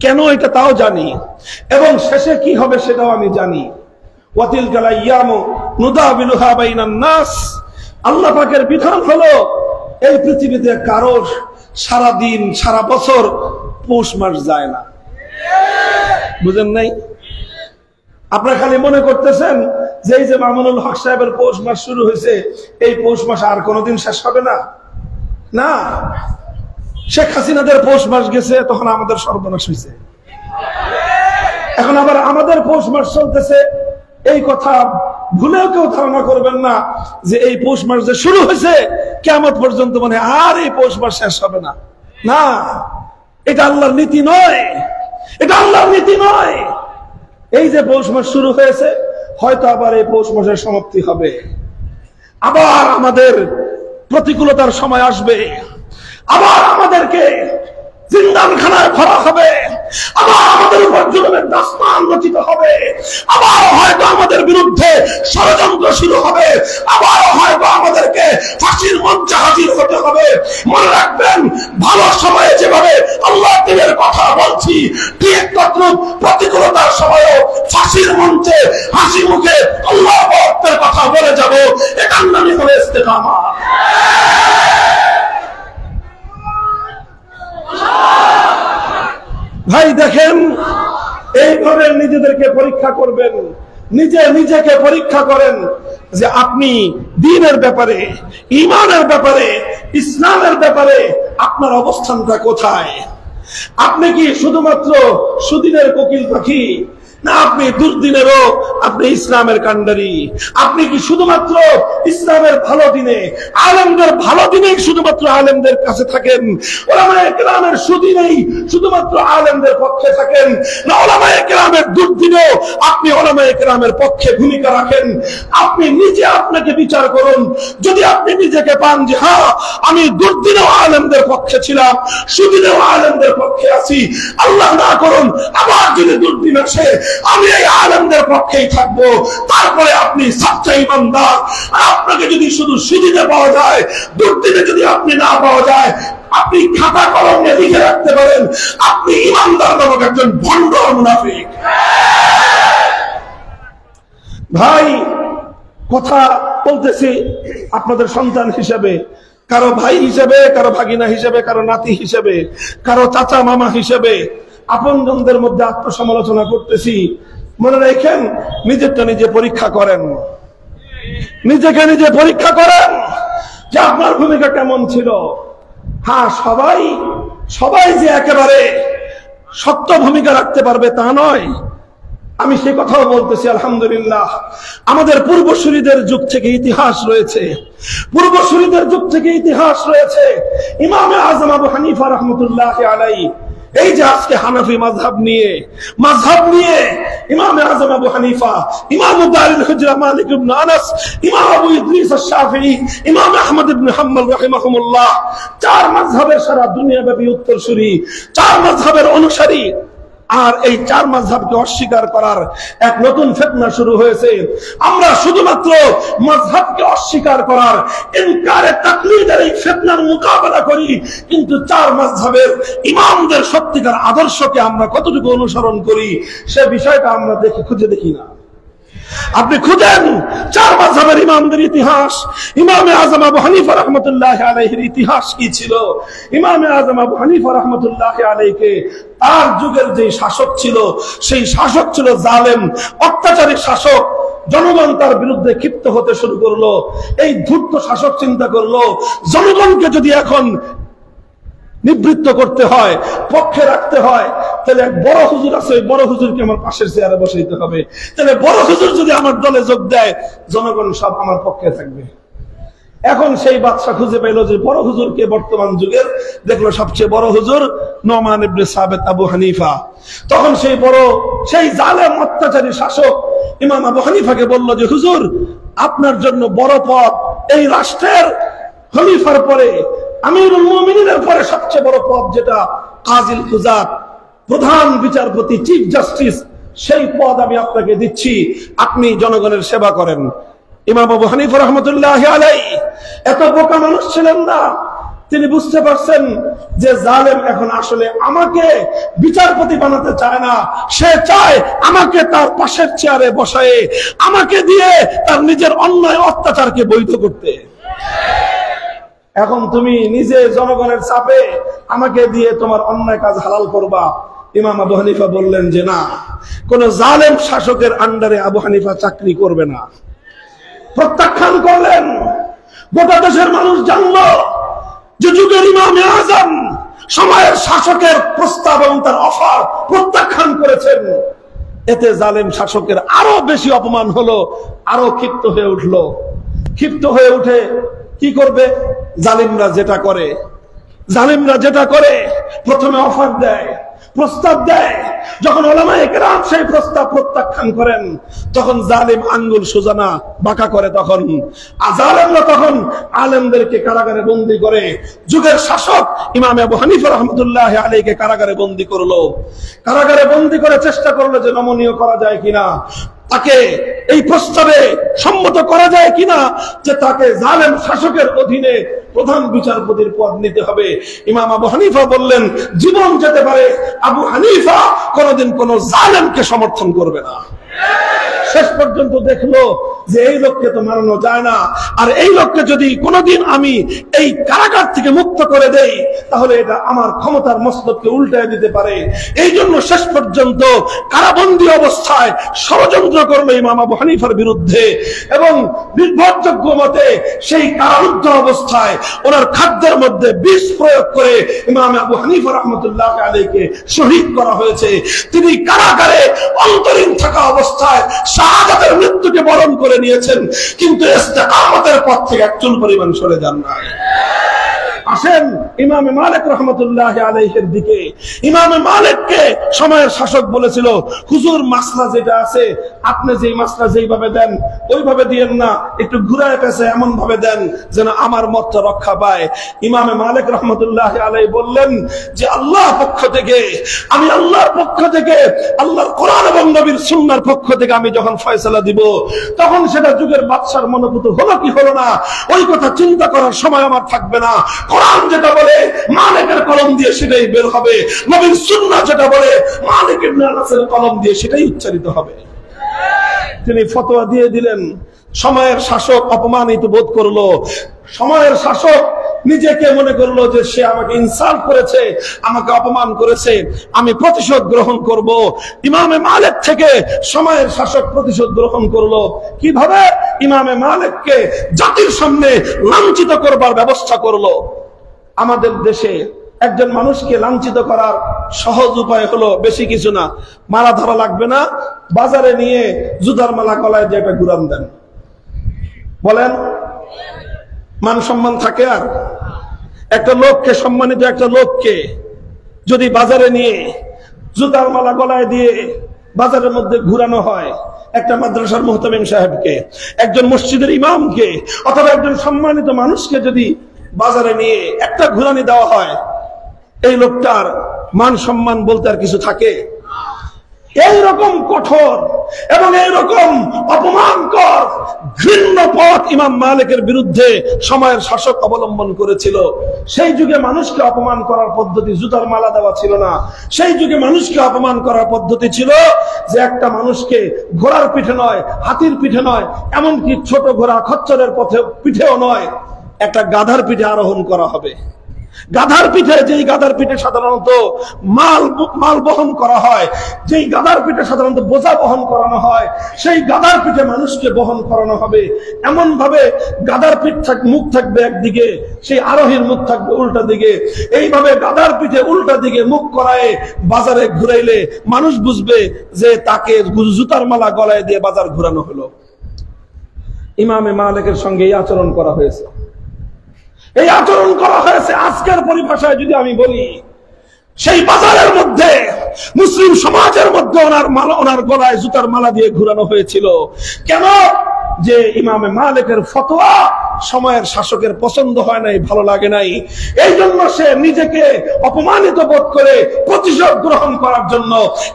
কেন এটা তাও জানি, এবং শেষে কি হবে সেটাও আমি জানি। ওয়াতিলকাল আইয়ামু নুদাবিলুহা বাইনান নাস, আল্লাহ পাকের বিধান হলো এই পৃথিবীতে কারোর সারা দিন সারা বছর পৌষ মাস যায় না। বুঝেন নাই? আপনারা খালি মনে করতেছেন যে এই যে মামুনুল হক সাহেবের পৌষ মাস শুরু হয়েছে, এই পৌষ মাস আর কোনোদিন শেষ হবে না। না, শেখ হাসিনাদের পৌষ মাস গেছে, তখন আমাদের সর্বনাশ হয়েছে। এখন আবার আমাদের পৌষ মাস চলতেছে। এই কথা ভুলেও কেউ ধারণা করবেন না যে এই পৌষ মাস যে শুরু হয়েছে কিয়ামত পর্যন্ত মানে আর এই পৌষ মাস শেষ হবে না। না, এটা আল্লাহর নীতি নয়, এটা আল্লাহর নীতি নয়। এই যে পৌষ মাস শুরু হয়েছে, হয়তো আবার এই পৌষ মাসের সমাপ্তি হবে, আবার আমাদের প্রতিকূলতার সময় আসবে, আবার আমাদেরকে জিন্দানখানায় ভরা হবে, আবার আমাদের উপর জুলুমের দাস্তান রচিত হবে, আবার হয়তো আমাদের বিরুদ্ধে ষড়যন্ত্র শুরু হবে, আবার হয়তো আমাদেরকে ফাঁসির মঞ্চে হাজির হতে হবে। মনে রাখবেন, ভালো সময়ে যেভাবে আল্লাহ দিনের কথা বলছি, ঠিক তদ্রুপ প্রতিকূলতার সময়ও ফাঁসির মঞ্চে হাসি মুখে আল্লাহ পাকের কথা বলে যাব। এটার নামই হলো ইস্তেকামত। ভাই দেখেন, এইভাবে নিজেদেরকে পরীক্ষা করবেন, নিজেকে পরীক্ষা করেন যে আপনি দ্বীনের ব্যাপারে, ঈমানের ব্যাপারে, ইসলামের ব্যাপারে আপনার অবস্থানটা কোথায়। আপনি কি শুধুমাত্র সুদিনের কোকিল পাখি, না আপনি দুর্দিনেরও আপনি ইসলামের কান্ডারি? আপনি কি শুধুমাত্র ইসলামের ভালো দিনে, আলেমদের ভালো দিনেই শুধুমাত্র আলেমদের কাছে থাকেন, উলামায়ে কেরামের সুদিনেই শুধুমাত্র আলেমদের পক্ষে থাকেন, না উলামায়ে কেরামের দুর্দিনেও আপনি উলামায়ে কেরামের পক্ষে ভূমিকা রাখেন? আপনি নিজে আপনাকে বিচার করুন। যদি আপনি নিজেকে পান যে হ্যাঁ আমি দুর্দিনেও আলেমদের পক্ষে ছিলাম, সুদিনেও আলেমদের পক্ষে আছি, আল্লাহ না করুন আবার যদি দুর্দিন আসে আমি এই আলেমদের পক্ষেই থাকবো, তারপরে আপনি সচ্চা ঈমানদার। আর আপনাকে যদি শুধু সুদিনে পাওয়া যায়, দুর্দিনে যদি আপনি না পাওয়া যায়, আপনি খাতা কলম নিয়ে লিখে রাখতে পারেন আপনি ঈমানদার নামক একজন ভণ্ড মুনাফিক। ভাই কথা বলতেছি আপনাদের সন্তান হিসেবে, কারো ভাই হিসেবে, কারো ভাগিনা হিসেবে, কারো নাতি হিসেবে, কারো চাচা মামা হিসেবে, আপনজনদের মধ্যে আত্মসমালোচনা করতেছি। মনে রাখেন, নিজেরটা নিজে পরীক্ষা করেন, নিজেকে নিজে পরীক্ষা করেন যে আপনার ভূমিকা কেমন ছিল। হ্যাঁ, সবাই সবাই যে একেবারে শক্ত ভূমিকা রাখতে পারবে তা নয়। আমি সে কথাও বলতেছি, আলহামদুলিল্লাহ আমাদের পূর্বসূরীদের যুগ থেকে ইতিহাস রয়েছে, পূর্বসূরীদের যুগ থেকে ইতিহাস রয়েছে। ইমামে আজম আবু হানিফা রহমতুল্লাহ আলাইহি, এই যে আজকে হানাফি মাযহাব নিয়ে ইমামে আজম আবু হানিফা, ইমাম দারুল হুজরা মালিক ইবনে আনাস, ইমাম আবু ইদ্রিস আশ-শাফিঈ, ইমাম আহমদ ইবনে হাম্বল রাহিমাহুমুল্লাহ, চার মাযহাবের সারা দুনিয়াব্যাপী উত্তরসূরি, চার মাযহাবের অনুসারী। আর এই চার মাযহাবকে অস্বীকার করার এক নতুন ফিতনা শুরু হয়েছে। আমরা শুধুমাত্র মাযহাবকে অস্বীকার করার, ইনকারে তাকলিদের এই ফিতনার মোকাবেলা করি, কিন্তু চার মাযহাবের ইমামদের সত্যিকার আদর্শকে আমরা কতটুকু অনুসরণ করি সে বিষয়টা আমরা খুঁজে দেখি না। আপনি খুঁজেন চার মাযহাবের ইমামদের ইতিহাস, ইমামে আজম আবু হানিফা রাহমাতুল্লাহ আলাইহির ইতিহাস কি ছিল। ইমামে আজম আবু হানিফা রাহমাতুল্লাহ আলাইহিকে তার যুগের যে শাসক ছিল, সেই শাসক ছিল জালেম, অত্যাচারী শাসক। জনগণ তার বিরুদ্ধে ক্ষিপ্ত হতে শুরু করলো। এই ধূর্ত শাসক চিন্তা করলো, জনগণকে যদি এখন নিবৃত্ত করতে হয়, পক্ষে রাখতে হয়, তাহলে এক বড় হুজুর আছে, ওই বড় হুজুরকে আমার পাশের চেয়ারে বসাইতে হবে। তাহলে বড় হুজুর যদি আমার দলে যোগ দেয়, জনগণ সব আমার পক্ষে থাকবে। এখন সেই বাদশা খুঁজে পেল যে বড় হুজুরকে বর্তমান যুগের, দেখলো সবচেয়ে বড় হুজুর নোমান ইবনে সাবিত আবু হানিফা। তখন সেই জালেম অত্যাচারী শাসক ইমাম আবু হানিফাকে বলল যে হুজুর, আপনার জন্য বড় পদ, এই রাষ্ট্রের খলিফার পরে, আমিরুল মুমিনিনের পরে সবচেয়ে বড় পদ যেটা কাজিল কুজাত, প্রধান বিচারপতি, চিফ জাস্টিস, সেই পদ আমি আপনাকে দিচ্ছি, আপনি জনগণের সেবা করেন। ইমাম আবু হানিফা রাহমাতুল্লাহি আলাইহি এত বোকা মানুষ ছিলেন না। তিনি বুঝতে পারছেন যে জালেম এখন আসলে আমাকে বিচারপতি বানাতে চায় না, সে চায় আমাকে তার পাশের চেয়ারে বসায়, আমাকে দিয়ে তার নিজের অন্যায় অত্যাচারকে বৈধ করতে। এখন তুমি নিজে জনগণের চাপে আমাকে দিয়ে তোমার অন্যায় কাজ হালাল করবা। ইমাম আবু হানিফা বললেন যে না, কোন জালেম শাসকের আন্ডারে আবু হানিফা চাকরি করবে না, প্রত্যাখ্যান করলেন। গোটা দেশের মানুষ জানলো যে যুগের ইমামে আজম সময়ের শাসকের প্রস্তাব এবং তার অফার প্রত্যাখ্যান করেছেন। এতে জালেম শাসকের আরো বেশি অপমান হলো, আরো ক্ষিপ্ত হয়ে উঠলো। ক্ষিপ্ত হয়ে উঠে কি করবে? জালিমরা যেটা করে প্রথমে অফার দেয়, প্রস্তাব দেয়। যখন উলামায়ে কেরাম সেই প্রস্তাব প্রত্যাখ্যান করেন, তখন জালিম আঙ্গুল সোজা বাঁকা করে। তখন জালেমরা তখন আলেমদেরকে কারাগারে বন্দী করে। যুগের শাসক ইমাম আবু হানিফা রাহমাতুল্লাহি আলাইহিকে কারাগারে বন্দী করলো। কারাগারে বন্দী করে চেষ্টা করলো যে নমনীয় করা যায় কিনা, তাকে এই প্রস্তাবে সম্মত করা যায় কিনা যে তাকে জালেম শাসকের অধীনে প্রধান বিচারপতির পদ নিতে হবে। ইমাম আবু হানিফা বললেন জীবন যেতে পারে, আবু হানিফা কোনদিন কোন জালেমকে সমর্থন করবে না। শেষ পর্যন্ত দেখলো যে এই লোককে তো মারানো যায় না, আর এই লোককে যদি কোনোদিন আমি এই কারাগার থেকে মুক্ত করে দেই, তাহলে এটা আমার ক্ষমতার মস্তককে উল্টায় দিতে পারে। এই জন্য শেষ পর্যন্ত কারাবন্দী অবস্থায় ষড়যন্ত্র করলো ইমাম আবু হানিফার বিরুদ্ধে, এবং নির্ভরযোগ্য মতে সেই কারারুদ্ধ অবস্থায় ওনার খাদ্যের মধ্যে বিষ প্রয়োগ করে ইমাম আবু হানিফা রাহমাতুল্লাহ আলাইহিকে শহীদ করা হয়েছে। তিনি কারাগারে অন্তরীণ থাকা অবস্থায় শাহাদাতের মৃত্যুকে বরণ করে নিয়েছেন, কিন্তু ইস্তেকামতের পথ থেকে এক চুল পরিমাণ সরে যান না। আসেন ইমামে মালিক রাহমাতুল্লাহ আলাইহির দিকে। ইমামে মালিককে সময়ের শাসক বলেছিল, হুজুর মাসলা যেটা আছে, আপনি যেই মাসলা যেইভাবে দেন ওইভাবে দিয়েন না, একটু ঘুরায় পেছে এমন ভাবে দেন যেন আমার মতটা রক্ষা পায়। ইমামে মালিক রাহমাতুল্লাহ আলাইহি বললেন যে আল্লাহর পক্ষ থেকে, আমি আল্লাহর পক্ষ থেকে, আল্লাহর কোরআন এবং নবীর সুন্নাহর পক্ষ থেকে আমি যখন ফয়সালা দিব, তখন সেটা যুগের বাদশার মনোভূত হলো কি হলো না, ওই কথা চিন্তা করার সময় আমার থাকবে না। কোরআন যেটা বলে মালিকের কলম দিয়ে সেটাই বের হবে, নবীর সুন্নাহ যেটা বলে মালিক ইবনে আনাসের কলম দিয়ে সেটাই উচ্চারিত হবে। তিনি ফতোয়া দিয়ে দিলেন। সময়ের শাসক অপমানিত বোধ করলো। সময়ের শাসক নিজেকে মনে করলো যে সে আমাকে ইনসাল্ট করেছে, আমাকে অপমান করেছে, আমি প্রতিশোধ গ্রহণ করব। ইমামে মালিক থেকে সময়ের শাসক প্রতিশোধ গ্রহণ করলো। কিভাবে? ইমামে মালিককে জাতির সামনে লাঞ্ছিত করবার ব্যবস্থা করলো। আমাদের দেশে একজন মানুষকে লাঞ্ছিত করার সহজ উপায় হলো বেশি কিছু না, মালা ধরা লাগবে না, বাজারে নিয়ে জুতার মালা গলায় দিয়ে একটা ঘুরান দেন। বলেন মান সম্মান থাকে? আর একটা লোককে, সম্মানিত একটা লোককে যদি বাজারে নিয়ে জুতার মালা গলায় দিয়ে বাজারের মধ্যে ঘুরানো হয়, একটা মাদ্রাসার মুহতামিম সাহেবকে, একজন মসজিদের ইমামকে, অথবা একজন সম্মানিত মানুষকে যদি বাজারে নিয়ে একটা ঘুরানি দেওয়া হয়, এই লোকটার মান সম্মান বলতে আর কিছু থাকে? এইরকম কঠোর এবং এইরকম অপমানকর ঘৃণ্য পথ ইমাম মালিকের বিরুদ্ধে সময়ের শাসক অবলম্বন করেছিল। সেই যুগে মানুষকে অপমান করার পদ্ধতি জুতার মালা দেওয়া ছিল না। সেই যুগে মানুষকে অপমান করার পদ্ধতি ছিল যে একটা মানুষকে ঘোড়ার পিঠে নয়, হাতির পিঠে নয়, এমনকি ছোট ঘোড়া খচ্চরের পিঠেও নয়, একটা গাধার পিঠে আরোহণ করা হবে। গাধার পিঠে, যেই গাধার পিঠে সাধারণত মাল বহন করা হয়, যেই গাধার পিঠে সাধারণত বোঝা বহন করানো হয়, সেই গাধার পিঠে মানুষকে বহন করানো হবে। এমন ভাবে গাধার মুখ থাকবে একদিকে, সেই আরোহীর মুখ থাকবে উল্টা দিকে। এইভাবে গাধার পিঠে উল্টা দিকে মুখ করায় বাজারে ঘুরাইলে মানুষ বুঝবে যে তাকে জুতার মালা গলায় দিয়ে বাজার ঘুরানো হলো। ইমামে মালিকের সঙ্গে এই আচরণ করা হয়েছে। এই আচরণ করা হয়েছে আজকের পরিভাষায় যদি আমি বলি, সেই বাজারের মধ্যে মুসলিম সমাজের মধ্যে ওনার গলায় জুতার মালা দিয়ে ঘুরানো হয়েছিল। কেন? যে ইমামে মালিকের ফতোয়া সময়ের শাসকের পছন্দ হয় নাই, ভালো লাগে নাই। এই জন্য সে নিজেকে অপমানিত বোধ করে প্রতিশোধ গ্রহণ করার জন্য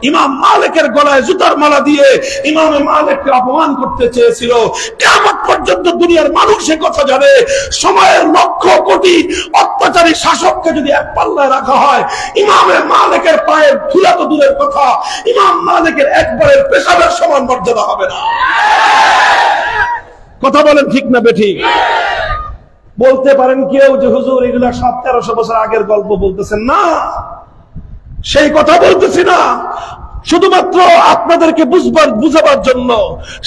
ইমাম মালিকের গলায় জুতার মালা দিয়ে ইমামে মালিককে অপমান করতে চেয়েছিল। কিয়ামত পর্যন্ত দুনিয়ার মানুষ এ কথা জানে, সময়ের লক্ষ কোটি অত্যাচারী শাসককে যদি এক পাল্লায় রাখা হয়, ইমামে মালিকের পায়ের ধুলা তো দূরের কথা, ইমাম মালিকের একবারের পেশাবের সমান মর্যাদা হবে না। কথা বলেন ঠিক না বেঠিক? বলতে পারেন কেউ যে হুজুর এগুলা 1300 বছর আগের গল্প বলতেছেন। না, সেই কথা বলতেছি না, শুধুমাত্র আপনাদেরকে বুঝাবার জন্য,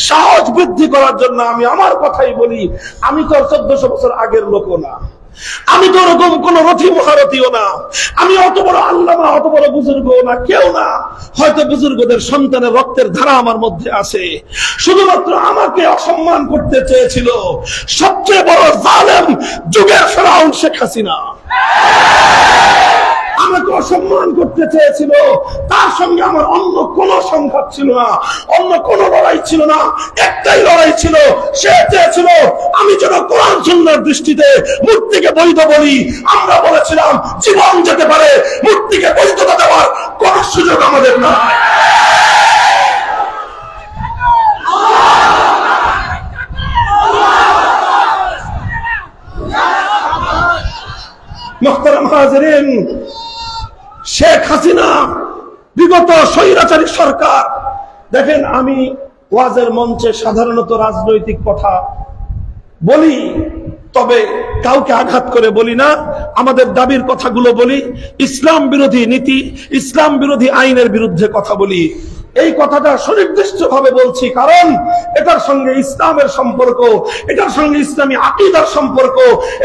সাহস বৃদ্ধি করার জন্য আমি আমার কথাই বলি। আমি তো 1400 বছর আগের লোকও না, আমি তো ওরকম কোন রথী মহারথীও না, আমি অত বড় আল্লামা, অত বড় বুজুর্গও না, কেউ না। হয়তো বুজুর্গদের সন্তানের রক্তের ধারা আমার মধ্যে আছে। শুধুমাত্র আমাকে অসম্মান করতে চেয়েছিল সবচেয়ে বড় জালেম যুগের ফেরাউন শেখ হাসিনা। আমাকে অসম্মান করতে চেয়েছিল, তার সঙ্গে আমার অন্য কোন সংঘাত ছিল না, অন্য কোন লড়াই ছিল না। একটাই লড়াই ছিল, সে চেয়েছিল আমি যেন কোরআন সুন্নাহর দৃষ্টিতে মূর্তিকে বৈধ বলি। আমরা বলেছিলাম জীবন যেতে পারে, মূর্তিকে বৈধতা দেওয়ার কোন সুযোগ আমাদের নাই। মুহতারাম হাজিরিন, শেখ হাসিনা বিগত স্বৈরাচারী সরকার, দেখেন আমি ওয়াজের মঞ্চে সাধারণত রাজনৈতিক কথা বলি, তবে কাউকে আঘাত করে বলি না, আমাদের দাবির কথাগুলো বলি, ইসলাম বিরোধী নীতি, ইসলাম বিরোধী আইনের বিরুদ্ধে কথা বলি। এই কথাটা সুনির্দিষ্ট ভাবে বলছি কারণ এটার সঙ্গে ইসলামের সম্পর্ক, এটার সঙ্গে ইসলামী আকীদার সম্পর্ক,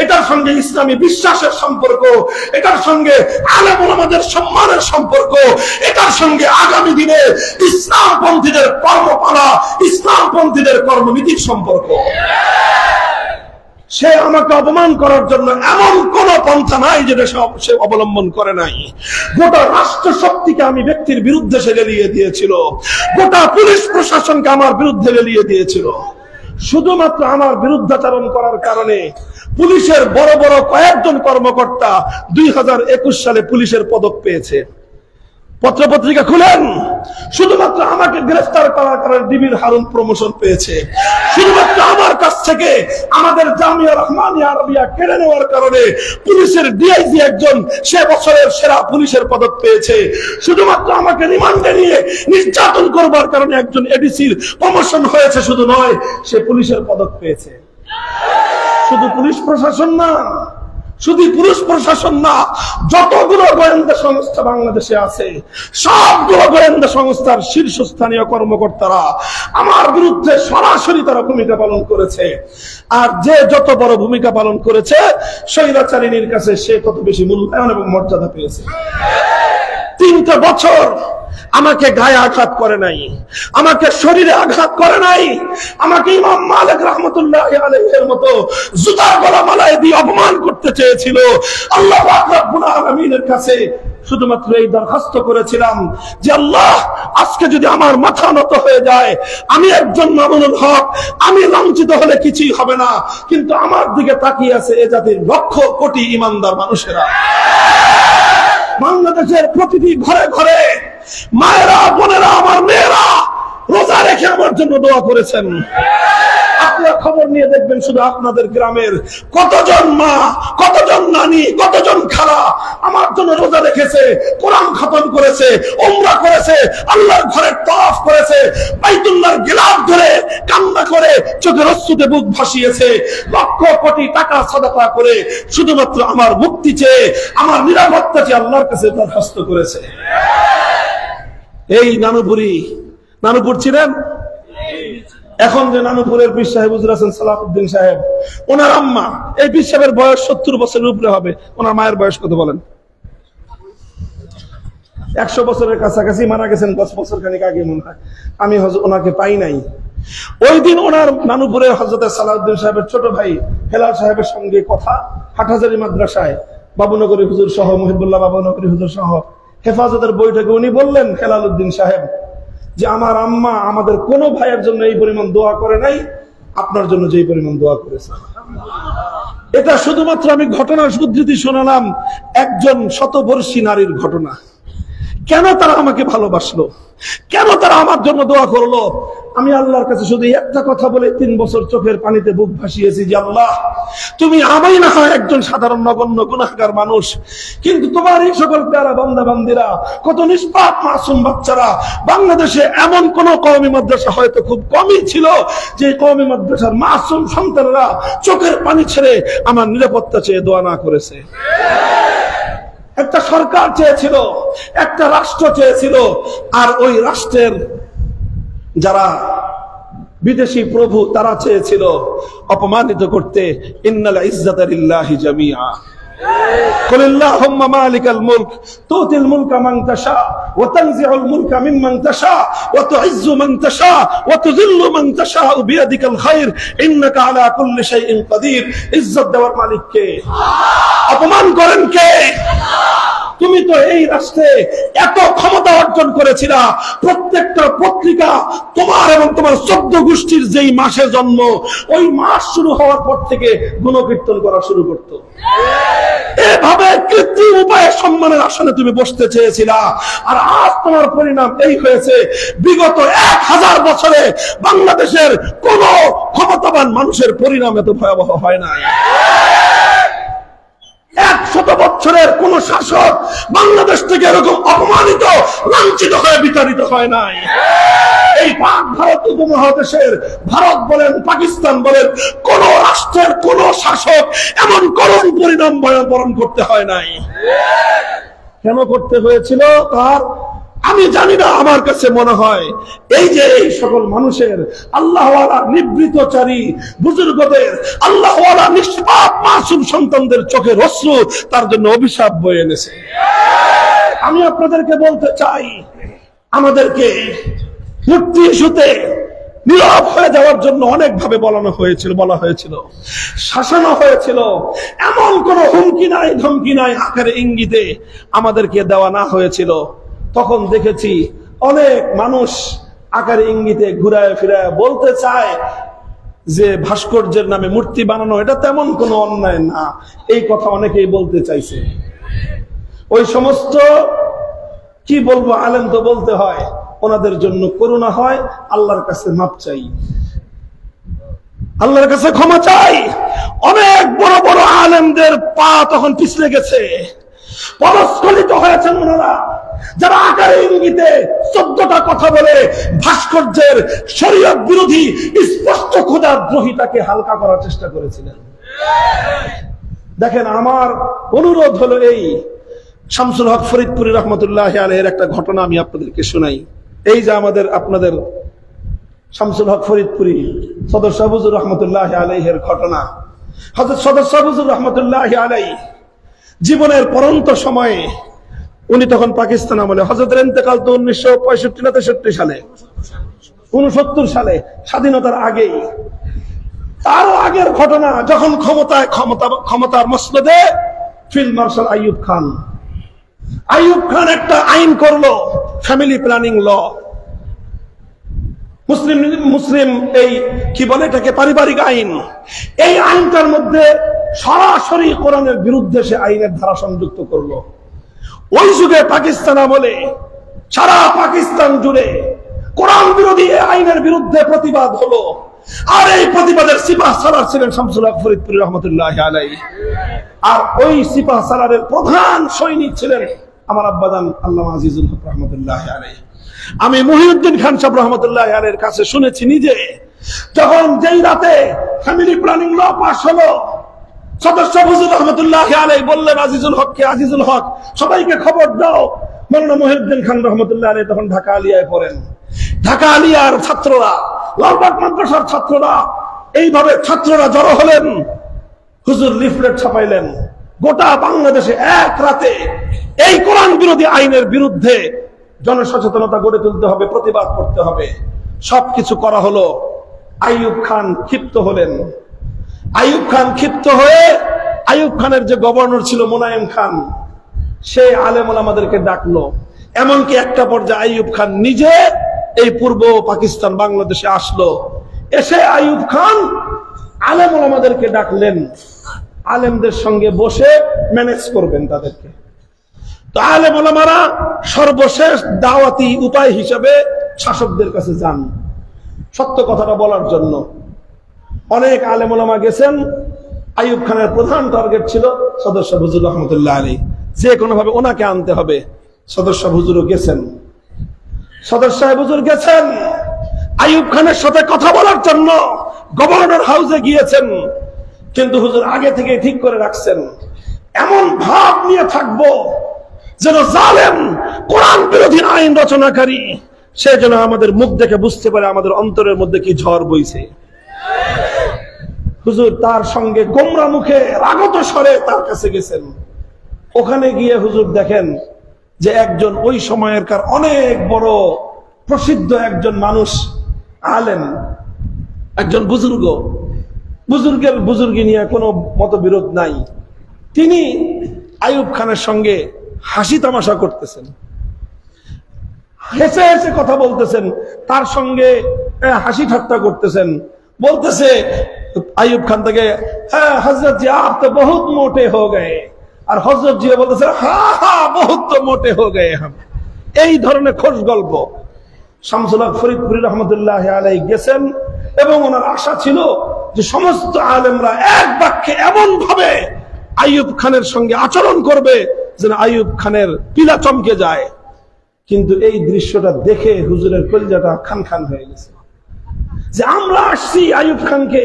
এটার সঙ্গে ইসলামী বিশ্বাসের সম্পর্ক, এটার সঙ্গে আলেম ওলামাদের সম্মানের সম্পর্ক, এটার সঙ্গে আগামী দিনে ইসলামপন্থীদের কর্মপালা, ইসলামপন্থীদের কর্মনীতির সম্পর্ক। সে আমাকে অপমান করার জন্য এমন কোন পন্থা নাই যেটা সে অবলম্বন করে নাই। গোটা রাষ্ট্র শক্তিকে আমি ব্যক্তির বিরুদ্ধে সে লেলিয়ে দিয়েছিল, গোটা পুলিশ প্রশাসনকে আমার বিরুদ্ধে লেলিয়ে দিয়েছিল। শুধুমাত্র আমার বিরুদ্ধাচরণ করার কারণে পুলিশের বড় বড় কয়েকজন কর্মকর্তা 2021 সালে পুলিশের পদক পেয়েছে। পত্রপত্রিকা খুলেন, শুধুমাত্র আমাকে গ্রেফতার করার কারণে ডিবির হারুন প্রমোশন পেয়েছে। শুধুমাত্র আমার কাছ থেকে আমাদের জামিয়া রহমানিয়া আরবিয়া কেড়ে নেওয়ার কারণে পুলিশের ডিআইজি একজন সে বছরের সেরা পুলিশের পদক পেয়েছে। শুধুমাত্র আমাকে রিমান্ডে নিয়ে নির্যাতন করবার কারণে একজন এডিসির প্রমোশন হয়েছে, শুধু নয় সে পুলিশের পদক পেয়েছে। শুধু পুলিশ প্রশাসন না, শুধু পুলিশ প্রশাসন না, যতগুলো গোয়েন্দা সংস্থা বাংলাদেশে আছে সবগুলো গোয়েন্দা সংস্থার শীর্ষস্থানীয় কর্মকর্তারা আমার বিরুদ্ধে সরাসরি তারা ভূমিকা পালন করেছে। আর যে যত বড় ভূমিকা পালন করেছে, স্বৈরাচারিণীর কাছে সে তত বেশি মূল্যায়ন এবং মর্যাদা পেয়েছে। 3 বছর আমাকে গায়ে আঘাত করে নাই, আমাকে শরীরে আঘাত করে নাই, আমাকে ইমাম মালিক রাহমাতুল্লাহ আলাইহির মতো জুতার গলা মালায় দিয়ে অপমান করতে চেয়েছিল। আল্লাহ পাক রব্বুল আলামিনের কাছে শুধুমাত্র এই দরখাস্ত করেছিলাম যে আল্লাহ, আজকে যদি আমার মাথা নত হয়ে যায়, আমি একজন মামুনুল হক, আমি লাঞ্ছিত হলে কিছুই হবে না, কিন্তু আমার দিকে তাকিয়ে আছে এ জাতির লক্ষ কোটি ইমানদার মানুষেরা। বাংলাদেশের প্রতিটি ঘরে ঘরে মায়েরা, বোনেরা, আমার মেয়েরা রোজা রেখে আমার জন্য দোয়া করেছেন। আপনারা খবর নিয়ে দেখবেন, শুধু আপনাদের গ্রামের কতজন মা, কতজন নানি, কতজন খালা আমার জন্য রোজা রেখেছে, কোরআন খতম করেছে, উমরা করেছে, আল্লাহর ঘরের তওয়াফ করেছে, বাইতুল্লাহর গিলাফ ধরে কান্না করে চোখের অশ্রুতে বুক ভাসিয়েছে, লক্ষ কোটি টাকা সাদাকা করে শুধুমাত্র আমার মুক্তি চেয়ে, আমার নিরাপত্তা চেয়ে আল্লাহর কাছে দরখাস্ত করেছে। এই নানুপুর ছিলেন, এখন যে নানুপুরের পীর সাহেব হুজুর হাসান সালাউদ্দিন সাহেব, ওনার আম্মা, এই পীর সাহেবের বয়স 70 বছরের উপরে হবে। ওনার মায়ের বয়স কত বলেন? 100 বছরের কাছাকাছি, মারা গেছেন 10 বছর খানিক আগে মনে হয়। আমি ওনাকে পাই নাই। ওই দিন ওনার নানুপুরে হযরত সালাউদ্দিন সাহেবের ছোট ভাই হেলাল সাহেবের সঙ্গে কথা, হাটহাজারী মাদ্রাসায় বাবুনগরী হুজুর সহ, মুহিবুল্লাহ বাবুনগরী হুজুর সহ হেফাজতের বৈঠকে উনি বললেন, হেলাল উদ্দিন সাহেব, যে আমার আম্মা আমাদের কোন ভাইয়ের জন্য এই পরিমাণ দোয়া করে নাই, আপনার জন্য যে পরিমাণ দোয়া করেছে। এটা শুধুমাত্র আমি ঘটনার উদ্ধৃতি শোনালাম, একজন শতবর্ষী নারীর ঘটনা। কেন তারা আমাকে ভালোবাসলো, কেন তারা আমার জন্য দোয়া করলো, আমি আল্লাহর কাছে শুধু একটা কথা বলে 3 বছর চোখের পানিতে বুক ভাসিয়েছি যে আল্লাহ, তুমি আমি না হয় একজন সাধারণ নগণ্য গুনাহগার মানুষ, কিন্তু তোমার এই সকল প্যারা বান্দা বান্দিরা, কত নিষ্পাপ মাসুম বাচ্চারা, বাংলাদেশে এমন কোন কওমি মাদ্রাসা হয়তো খুব কমই ছিল যে কওমি মাদ্রাসার মাসুম সন্তানরা চোখের পানি ছেড়ে আমার নিরাপত্তা চেয়ে দোয়া না করেছে। একটা সরকার চেয়েছিল, একটা রাষ্ট্র চেয়েছিল, আর ওই রাষ্ট্রের যারা বিদেশি প্রভু তারা চেয়েছিল অপমানিত করতে। ইন্নাল ইজ্জাতা লিল্লাহি জামিআ, قل اللهم مالك الملك تؤتي الملك من تشاء وتنزع الملك ممن تشاء وتعز من تشاء وتذل من تشاء بيدك الخير انك على كل شيء قدير। ইজ্জত দেওয়ার মালিক কে? অপমান করেন কে? তুমি তো এই রাষ্ট্রে এত ক্ষমতা অর্জন করেছিলা, প্রত্যেকটা পত্রিকা তোমার এবং তোমার 14 গোষ্ঠীর যেই মাসে জন্ম, ওই মাস শুরু হওয়ার পর থেকে গুণকীর্তন করা শুরু করতো। এভাবে কৃত্রিম উপায়ে সম্মানের আসনে তুমি বসতে চেয়েছিলা, আর আজ তোমার পরিণাম এই হয়েছে। বিগত 1000 বছরে বাংলাদেশের কোন ক্ষমতাবান মানুষের পরিণাম এত ভয়াবহ হয় না। 100 বছরের কোন শাসক বাংলাদেশ থেকে এরকম অপমানিত, লাঞ্ছিত হয়ে বিতাড়িত হয় নাই। এই পাক ভারত উপমহাদেশের, ভারত বলেন, পাকিস্তান বলেন, কোন রাষ্ট্রের কোন শাসক এমন করুণ পরিণাম বরণ করতে হয় নাই। কেন করতে হয়েছিল তার আমি জানি না, আমার কাছে মনে হয় এই যে এই সকল মানুষের আল্লাহওয়ালা নিবৃতচারী বুজুর্গদের, আল্লাহওয়ালা নিষ্পাপ মাসুম সন্তানদের চোখের অশ্রু তার জন্য অভিশাপ বয়ে এনেছে। আমি আপনাদেরকে বলতে চাই, আমাদেরকে মূর্তি ইস্যুতে নীরব হয়ে যাওয়ার জন্য অনেকভাবে বলা হয়েছিল, শাসানো হয়েছিল। এমন কোন হুমকি নাই, ধমকি নাই, আকারে ইঙ্গিতে আমাদেরকে দেওয়া না হয়েছিল। তখন দেখেছি অনেক মানুষ আকারে ইঙ্গিতে ঘুরায় ফিরায় বলতে চায় যে ভাস্কর্যের নামে মূর্তি বানানো এটা তেমন কোনো অন্যায় না, এই কথা অনেকেই বলতে চাইছে। ওই সমস্ত কি বলবো, আলেম তো বলতে হয়, ওনাদের জন্য করুণা হয়, আল্লাহর কাছে মাপ চাই, আল্লাহর কাছে ক্ষমা চাই। অনেক বড় বড় আলেমদের পা তখন পিছলে গেছে, পদস্খলিত হয়েছেন ওনারা, যারা আকারে ইঙ্গিতে 14টা কথা বলে ভাস্কর্যের শরীয়ত বিরোধী স্পষ্ট খোদার দ্রোহিতাকে হালকা করার চেষ্টা করেছিলেন। দেখেন, আমার অনুরোধ হলো এই, শামসুল হক ফরিদপুরি রহমতুল্লাহ আলাইহির একটা ঘটনা আমি আপনাদেরকে শোনাই। এই যে আপনাদের শামসুল হক ফরিদপুরি সদর শাহ হুজুর রহমতুল্লাহ আলাইহির ঘটনা। হযরত সদর শাহ হুজুর রহমতুল্লাহ আলাইহি জীবনের পরন্ত সময়ে, উনি তখন পাকিস্তান আমলে, হযরতের ইন্তেকাল তো 1965 না 63 সালে, 69 সালে, স্বাধীনতার আগেই। তারও আগের ঘটনা, যখন ক্ষমতার মসনদে ফিল্ড মার্শাল আইয়ুব খান একটা আইন করলো, ফ্যামিলি প্ল্যানিং ল, মুসলিম এই কি বলে এটাকে, পারিবারিক আইন। এই আইনটার মধ্যে সরাসরি কোরআনের বিরুদ্ধে সে আইনের ধারা সংযুক্ত করলো। ওই যুগে পাকিস্তান আমলে সারা পাকিস্তান জুড়ে কোরআন বিরোধী আইনের বিরুদ্ধে প্রতিবাদ হলো। আর এই প্রতিবাদের সিপাহ সালার ছিলেন শামসুল হক ফরিদপুরি রহমতুল্লাহ আলাইহি। আর ওই সিপাহ সালারের প্রধান সৈনিক ছিলেন আমার আব্বাজান আল্লামা আজিজুল হক রহমতুল্লাহ আলাইহি। আমি মহিউদ্দিন খান সাহেব রহমতুল্লাহ আলাইহির কাছে শুনেছি নিজে, যখন যেই রাতে ফ্যামিলি প্ল্যানিং ল পাস হলো, সদস্য হুজুর রহমতুল্লাহ আলাইহি বললেন আজিজুল হক সবাইকে খবর দাও। মাওলানা মহিউদ্দিন খান রহমতুল্লাহ আলাইহি তখন ঢাকা আলিয়ায় পড়েন। ঢাকা আলিয়ার ছাত্ররা, লালবাগ মাদ্রাসার ছাত্ররা, এইভাবে ছাত্ররা জড়ো হলেন। হুজুর লিফলেট ছাপাইলেন, গোটা বাংলাদেশে এক রাতে এই কোরআন বিরোধী আইনের বিরুদ্ধে জনসচেতনতা গড়ে তুলতে হবে, প্রতিবাদ করতে হবে। সবকিছু করা হলো। আইয়ুব খান ক্ষিপ্ত হলেন। আইয়ুব খান ক্ষিপ্ত হয়ে, আইয়ুব খানের যে গভর্নর ছিল মোনায়েম খান, সে আলেম ওলামাদেরকে ডাকলো। এমনকি একটা পর্যায়ে আইয়ুব খান নিজে এই পূর্ব পাকিস্তান বাংলাদেশে আসলো। এসে আইয়ুব খান আলেম ওলামাদেরকে ডাকলেন, আলেমদের সঙ্গে বসে ম্যানেজ করবেন তাদেরকে। তো আলেম ওলামারা সর্বশেষ দাওয়াতি উপায় হিসাবে শাসকদের কাছে যান সত্য কথাটা বলার জন্য। অনেক আলেম ওলামা গেছেন। আইয়ুব খানের প্রধান টার্গেট ছিল সদর শাহ হুজুর রহমতুল্লাহ আলাইহি, যে কোনো ভাবে ওনাকে আনতে হবে। সদর শাহ হুজুরও গেছেন, সদর সাহেব হুজুর গেছেন আইয়ুব খানের সাথে কথা বলার জন্য, গভর্নর হাউসে গিয়েছেন। কিন্তু হুজুর আগে থেকে ঠিক করে রাখছেন, এমন ভাব নিয়ে থাকবো যেন জালেম কোরআন বিরোধী আইন রচনাকারী সে যেন আমাদের মুখ দেখে বুঝতে পারে আমাদের অন্তরের মধ্যে কি ঝড় বইছে। হুজুর তার সঙ্গে গোমরা মুখে রাগত স্বরে তার কাছে গেছেন। ওখানে গিয়ে হুজুর দেখেন যে একজন ওই সময়কার অনেক বড় প্রসিদ্ধ একজন মানুষ, আলেম, একজন বুজুর্গের বুজুর্গি নিয়ে কোনো মতবিরোধ নাই। তিনি আইয়ুব খানের সঙ্গে হাসি তামাশা করতেছেন, হেসে হেসে কথা বলতেছেন, তার সঙ্গে হাসি ঠাট্টা করতেছেন। বলতেছে আইয়ুব খান থেকে, হ্যাঁ হযরত জি আপ তো বহুত মোটে হো গয়ে। আর হযরত জি বলতেছে, হ্যাঁ হ্যাঁ বহুত তো মোটে হো গয়ে হাম। এই ধরনের খোশ গল্প। শামসুল হক ফরিদপুরি রহমতুল্লাহ আলাইহি গেছেন এবং ওনার আশা ছিল যে সমস্ত আলেমরা এক বাক্যে এমন ভাবে আইয়ুব খানের সঙ্গে আচরণ করবে যেন আইয়ুব খানের পিলা চমকে যায়। কিন্তু এই দৃশ্যটা দেখে হুজুরের কলিজাটা খান খান হয়ে গেছে যে আমরা আসছি আইয়ুব খানকে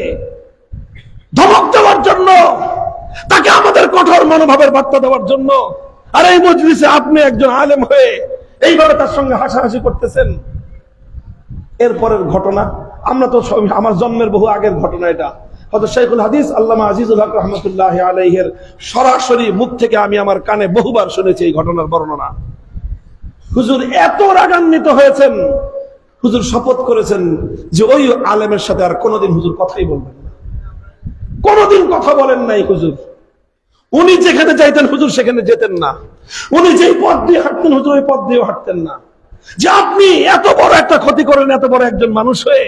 ধমক দেওয়ার জন্য, তাকে আমাদের কঠোর মনোভাবের বার্তা দেওয়ার জন্য, আর এই মজলিসে আপনি একজন আলেম হয়ে এইভাবে তার সঙ্গে হাসাহাসি করতেছেন। এরপরের ঘটনা আমরা তো আমার জন্মের বহু আগের ঘটনা। এটা হযরত শাইখুল হাদিস আল্লামা আজিজুল হক রহমতুল্লাহ আলাইহির সরাসরি মুখ থেকে আমি আমার কানে বহুবার শুনেছি এই ঘটনার বর্ণনা। হুজুর এত রাগান্বিত হয়েছেন, হুজুর শপথ করেছেন যে ওই আলেমের সাথে আর কোনোদিন হুজুর কথাই বলবেন না। কোনোদিন কথা বলেন নাই হুজুর। উনি যেখানে যাইতেন হুজুর সেখানে যেতেন না। উনি যেই পথ দিয়ে হাঁটতেন হুজুর ওই পথ দিয়েও হাঁটতেন না। যে আপনি এত বড় একটা ক্ষতি করেন এত বড় একজন মানুষ হয়ে।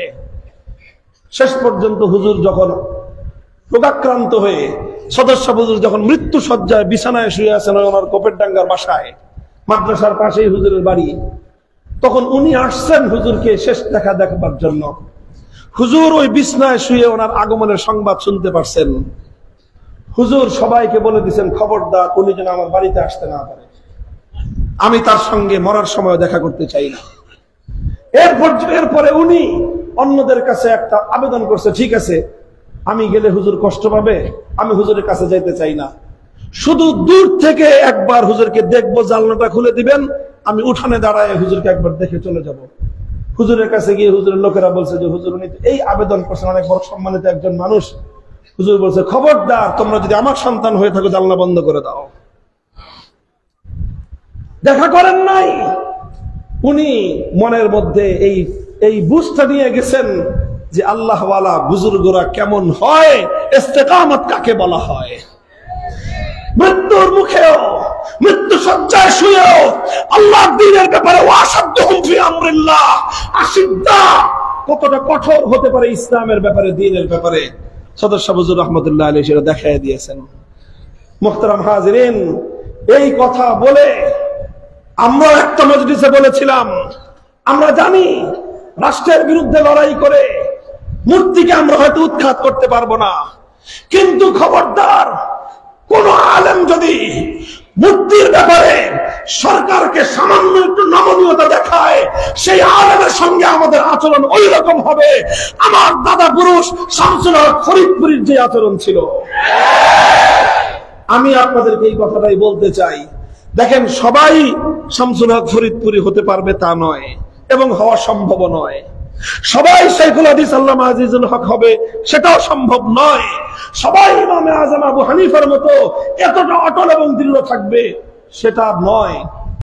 শেষ পর্যন্ত হুজুর যখন রোগাক্রান্ত হয়ে, সদস্য হুজুর যখন মৃত্যু শয্যায় বিছানায় শুয়ে আছেন ওনার কোপেরডাঙ্গার বাসায়, মাদ্রাসার পাশেই হুজুরের বাড়ি, তখন উনি আসছেন হুজুরকে শেষ দেখা দেখবার জন্য। হুজুর ওই বিছানায় শুয়ে ওনার আগমনের সংবাদ শুনতে পারছেন। হুজুর সবাইকে বলে দিচ্ছেন, খবরদার উনি যেন আমার বাড়িতে আসতে না পারে, আমি তার সঙ্গে মরার সময় দেখা করতে চাই না। এরপরে উনি অন্যদের কাছে একটা আবেদন করছে, ঠিক আছে আমি গেলে হুজুর কষ্ট পাবে, আমি হুজুরের কাছে যাইতে চাই না। শুধু দূর থেকে একবার হুজুরকে দেখবো, জানলাটা খুলে দিবেন, আমি উঠানে দাঁড়ায় হুজুরকে একবার দেখে চলে যাব। হুজুরের কাছে গিয়ে হুজুরের লোকেরা বলছে যে হুজুর উনি এই আবেদন করছেন, অনেক বড় সম্মানিত একজন মানুষ। হুজুর বলছে খবরদার, তোমরা যদি আমার সন্তান হয়ে থাকো জানলা বন্ধ করে দাও। দেখা করেন নাই, উনি মনের মধ্যে এই বুঝটা নিয়ে গেছেন যে আল্লাহওয়ালা বুজুর্গরা কেমন হয়, ইস্তেকামত কাকে বলা হয়। মৃত্যুর মুখেও, মৃত্যু সজ্জায় শুয়েও আল্লাহর দ্বীনের ব্যাপারে ওয়াশাদ্দুহুম ফি আমরিল্লাহ, আশিদ্দা কতটা কঠোর হতে পারে ইসলামের ব্যাপারে, দ্বীনের ব্যাপারে সদর শাহ হুজুর রাহমাতুল্লাহ আলাইহি সেটা দেখায় দিয়েছেন। মুহতারাম হাজিরিন, এই কথা বলে আমরা একটা মজলিসে বলেছিলাম, আমরা জানি রাষ্ট্রের বিরুদ্ধে লড়াই করে মূর্তিকে আমরা হয়তো উৎখাত করতে পারবো না, কিন্তু খবরদার কোন আলেম যদি মূর্তির ব্যাপারে সরকারকে সামান্য একটু নমনীয়তা দেখায়, সেই আলেমের সঙ্গে আমাদের আচরণ ওই রকম হবে আমার দাদা পুরুষ শামসুল হক ফরিদপুরীর যে আচরণ ছিল। আমি আপনাদেরকে এই কথাটাই বলতে চাই। দেখেন, সবাই শামসুল হক ফরিদপুরী হতে পারবে তা নয়, এবং হওয়া সম্ভব নয়। সবাই শাইখুল হাদিস আল্লামা আজিজুল হক হবে, সেটাও সম্ভব নয়। সবাই ইমামে আজম আবু হানিফার মতো এতটা অটল এবং দৃঢ় থাকবে, সেটা নয়।